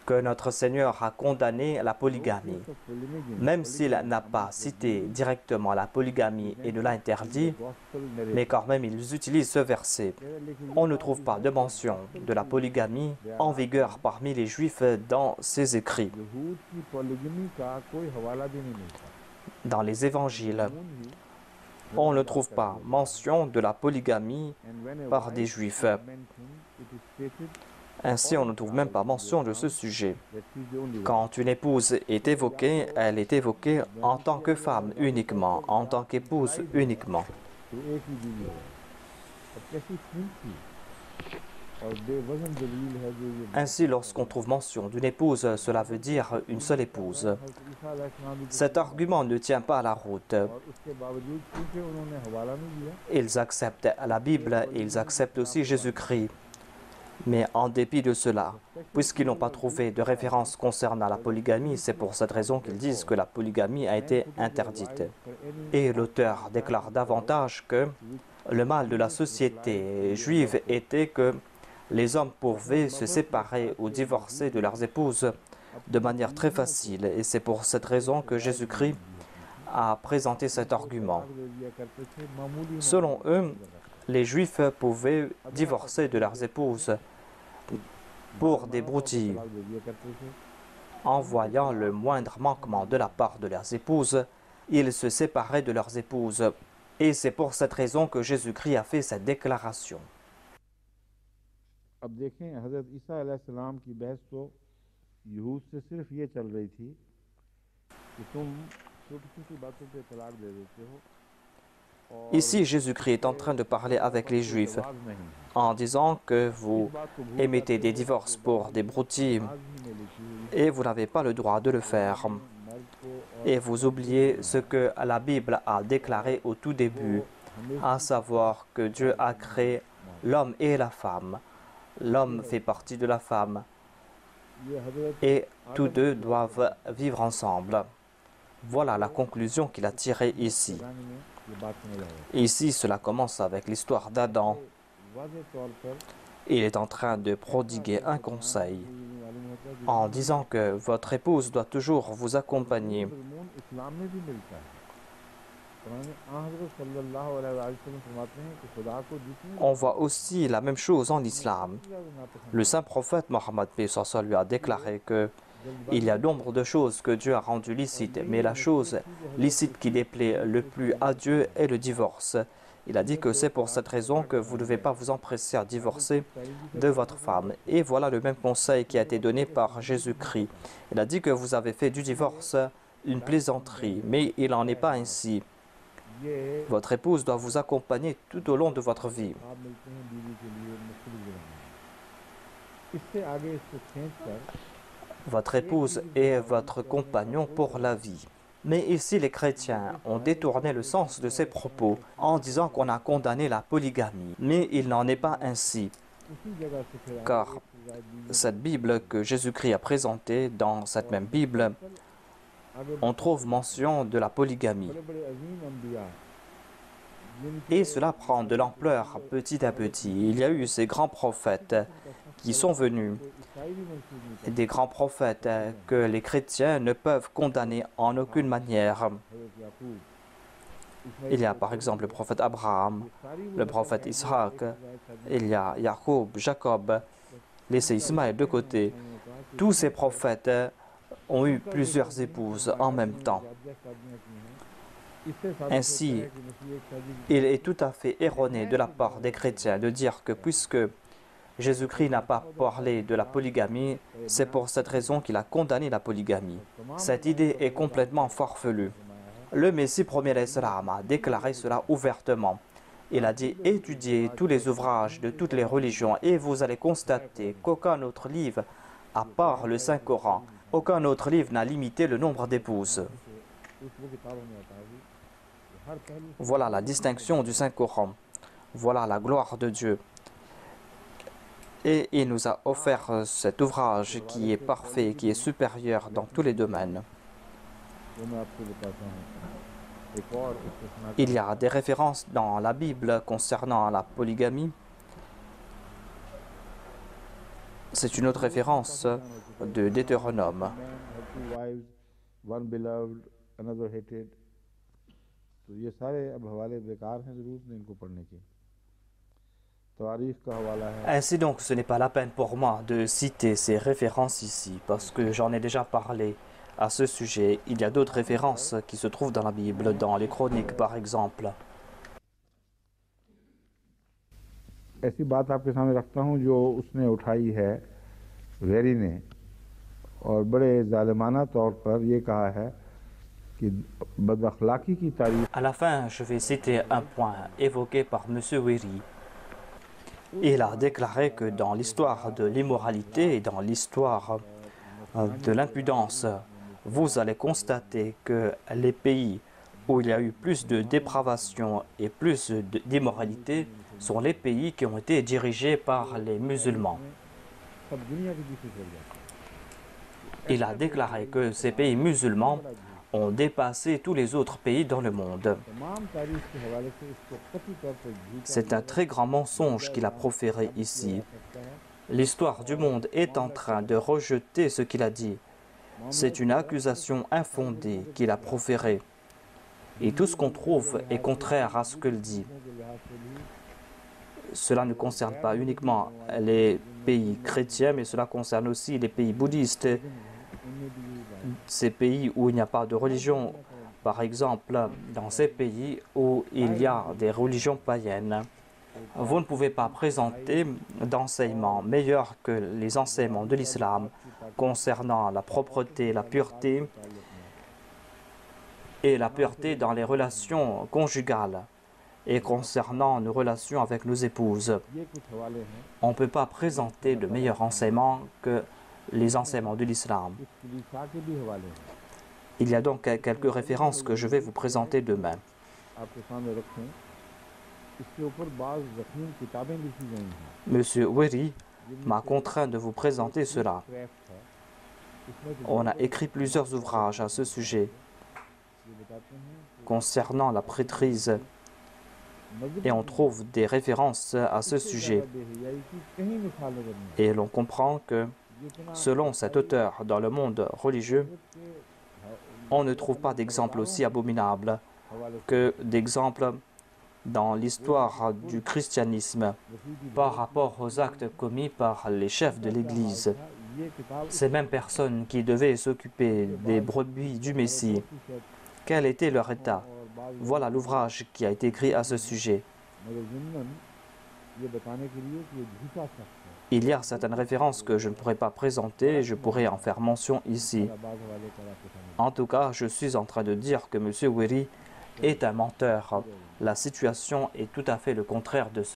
que notre Seigneur a condamné la polygamie. Même s'il n'a pas cité directement la polygamie et ne l'a interdit, mais quand même ils utilisent ce verset. On ne trouve pas de mention de la polygamie en vigueur parmi les Juifs dans ses écrits. Dans les évangiles, on ne trouve pas mention de la polygamie par des Juifs. Ainsi, on ne trouve même pas mention de ce sujet. Quand une épouse est évoquée, elle est évoquée en tant que femme uniquement, en tant qu'épouse uniquement. Ainsi, lorsqu'on trouve mention d'une épouse, cela veut dire une seule épouse. Cet argument ne tient pas la route. Ils acceptent la Bible et ils acceptent aussi Jésus-Christ. Mais en dépit de cela, puisqu'ils n'ont pas trouvé de référence concernant la polygamie, c'est pour cette raison qu'ils disent que la polygamie a été interdite. Et l'auteur déclare davantage que le mal de la société juive était que les hommes pouvaient se séparer ou divorcer de leurs épouses de manière très facile. Et c'est pour cette raison que Jésus-Christ a présenté cet argument. Selon eux, les Juifs pouvaient divorcer de leurs épouses pour des broutilles. En voyant le moindre manquement de la part de leurs épouses, ils se séparaient de leurs épouses. Et c'est pour cette raison que Jésus-Christ a fait cette déclaration. अब देखें हज़रत ईसा अलैहिस्सलाम की बहस तो यहूद से सिर्फ ये चल रही थी कि तुम छोटी-छोटी बातों पे तलाक दे देते हो. Ici, Jésus-Christ est en train de parler avec les Juifs en disant que vous émettez des divorces pour des broutilles et vous n'avez pas le droit de le faire. Et vous oubliez ce que la Bible a déclaré au tout début, à savoir que Dieu a créé l'homme et la femme. L'homme fait partie de la femme et tous deux doivent vivre ensemble. Voilà la conclusion qu'il a tirée ici. Ici, cela commence avec l'histoire d'Adam. Il est en train de prodiguer un conseil en disant que votre épouse doit toujours vous accompagner. On voit aussi la même chose en islam. Le saint prophète Mohammed lui a déclaré que il y a nombre de choses que Dieu a rendues licites, mais la chose licite qui déplaît le plus à Dieu est le divorce. Il a dit que c'est pour cette raison que vous ne devez pas vous empresser à divorcer de votre femme. Et voilà le même conseil qui a été donné par Jésus-Christ. Il a dit que vous avez fait du divorce une plaisanterie, mais il n'en est pas ainsi. Votre épouse doit vous accompagner tout au long de votre vie. Votre épouse est votre compagnon pour la vie. Mais ici, les chrétiens ont détourné le sens de ces propos en disant qu'on a condamné la polygamie. Mais il n'en est pas ainsi. Car cette Bible que Jésus-Christ a présentée, dans cette même Bible, on trouve mention de la polygamie. Et cela prend de l'ampleur petit à petit. Il y a eu ces grands prophètes qui sont venus, des grands prophètes que les chrétiens ne peuvent condamner en aucune manière. Il y a par exemple le prophète Abraham, le prophète Ishaq, il y a Jacob, Jacob, laissez Ismaël de côté. Tous ces prophètes ont eu plusieurs épouses en même temps. Ainsi, il est tout à fait erroné de la part des chrétiens de dire que puisque Jésus-Christ n'a pas parlé de la polygamie, c'est pour cette raison qu'il a condamné la polygamie. Cette idée est complètement farfelue. Le Messie premier l'Islam a déclaré cela ouvertement. Il a dit « Étudiez tous les ouvrages de toutes les religions et vous allez constater qu'aucun autre livre, à part le Saint-Coran, aucun autre livre n'a limité le nombre d'épouses. » Voilà la distinction du Saint-Coran. Voilà la gloire de Dieu. Et il nous a offert cet ouvrage qui est parfait, qui est supérieur dans tous les domaines. Il y a des références dans la Bible concernant la polygamie. C'est une autre référence de Deutéronome. Ainsi donc, ce n'est pas la peine pour moi de citer ces références ici, parce que j'en ai déjà parlé à ce sujet. Il y a d'autres références qui se trouvent dans la Bible, dans les Chroniques par exemple. ऐसी बात आपके सामने रखता हूँ जो उसने उठाई है वेरी ने और बड़े जालिमाना तौर पर ये कहा है कि बदअखलाकी की तारीफ. À la fin, je vais citer un point évoqué par M. Wéry. Il a déclaré que dans l'histoire de l'immoralité et dans l'histoire de l'impudence, vous allez constater que les pays où il y a eu plus de dépravation et plus d'immoralité sont les pays qui ont été dirigés par les musulmans. Il a déclaré que ces pays musulmans ont dépassé tous les autres pays dans le monde. C'est un très grand mensonge qu'il a proféré ici. L'histoire du monde est en train de rejeter ce qu'il a dit. C'est une accusation infondée qu'il a proférée. Et tout ce qu'on trouve est contraire à ce qu'il dit. Cela ne concerne pas uniquement les pays chrétiens, mais cela concerne aussi les pays bouddhistes. Ces pays où il n'y a pas de religion, par exemple, dans ces pays où il y a des religions païennes, vous ne pouvez pas présenter d'enseignements meilleurs que les enseignements de l'islam concernant la propreté, la pureté et la pureté dans les relations conjugales et concernant nos relations avec nos épouses. On ne peut pas présenter de meilleurs enseignements que les enseignements de l'islam. Il y a donc quelques références que je vais vous présenter demain. Monsieur Wéry m'a contraint de vous présenter cela. On a écrit plusieurs ouvrages à ce sujet concernant la prêtrise et on trouve des références à ce sujet. Et l'on comprend que selon cet auteur dans le monde religieux, on ne trouve pas d'exemple aussi abominable que d'exemples dans l'histoire du christianisme par rapport aux actes commis par les chefs de l'Église. Ces mêmes personnes qui devaient s'occuper des brebis du Messie, quel était leur état? Voilà l'ouvrage qui a été écrit à ce sujet. Il y a certaines références que je ne pourrais pas présenter, je pourrais en faire mention ici. En tout cas, je suis en train de dire que M. Wéry est un menteur. La situation est tout à fait le contraire de ce.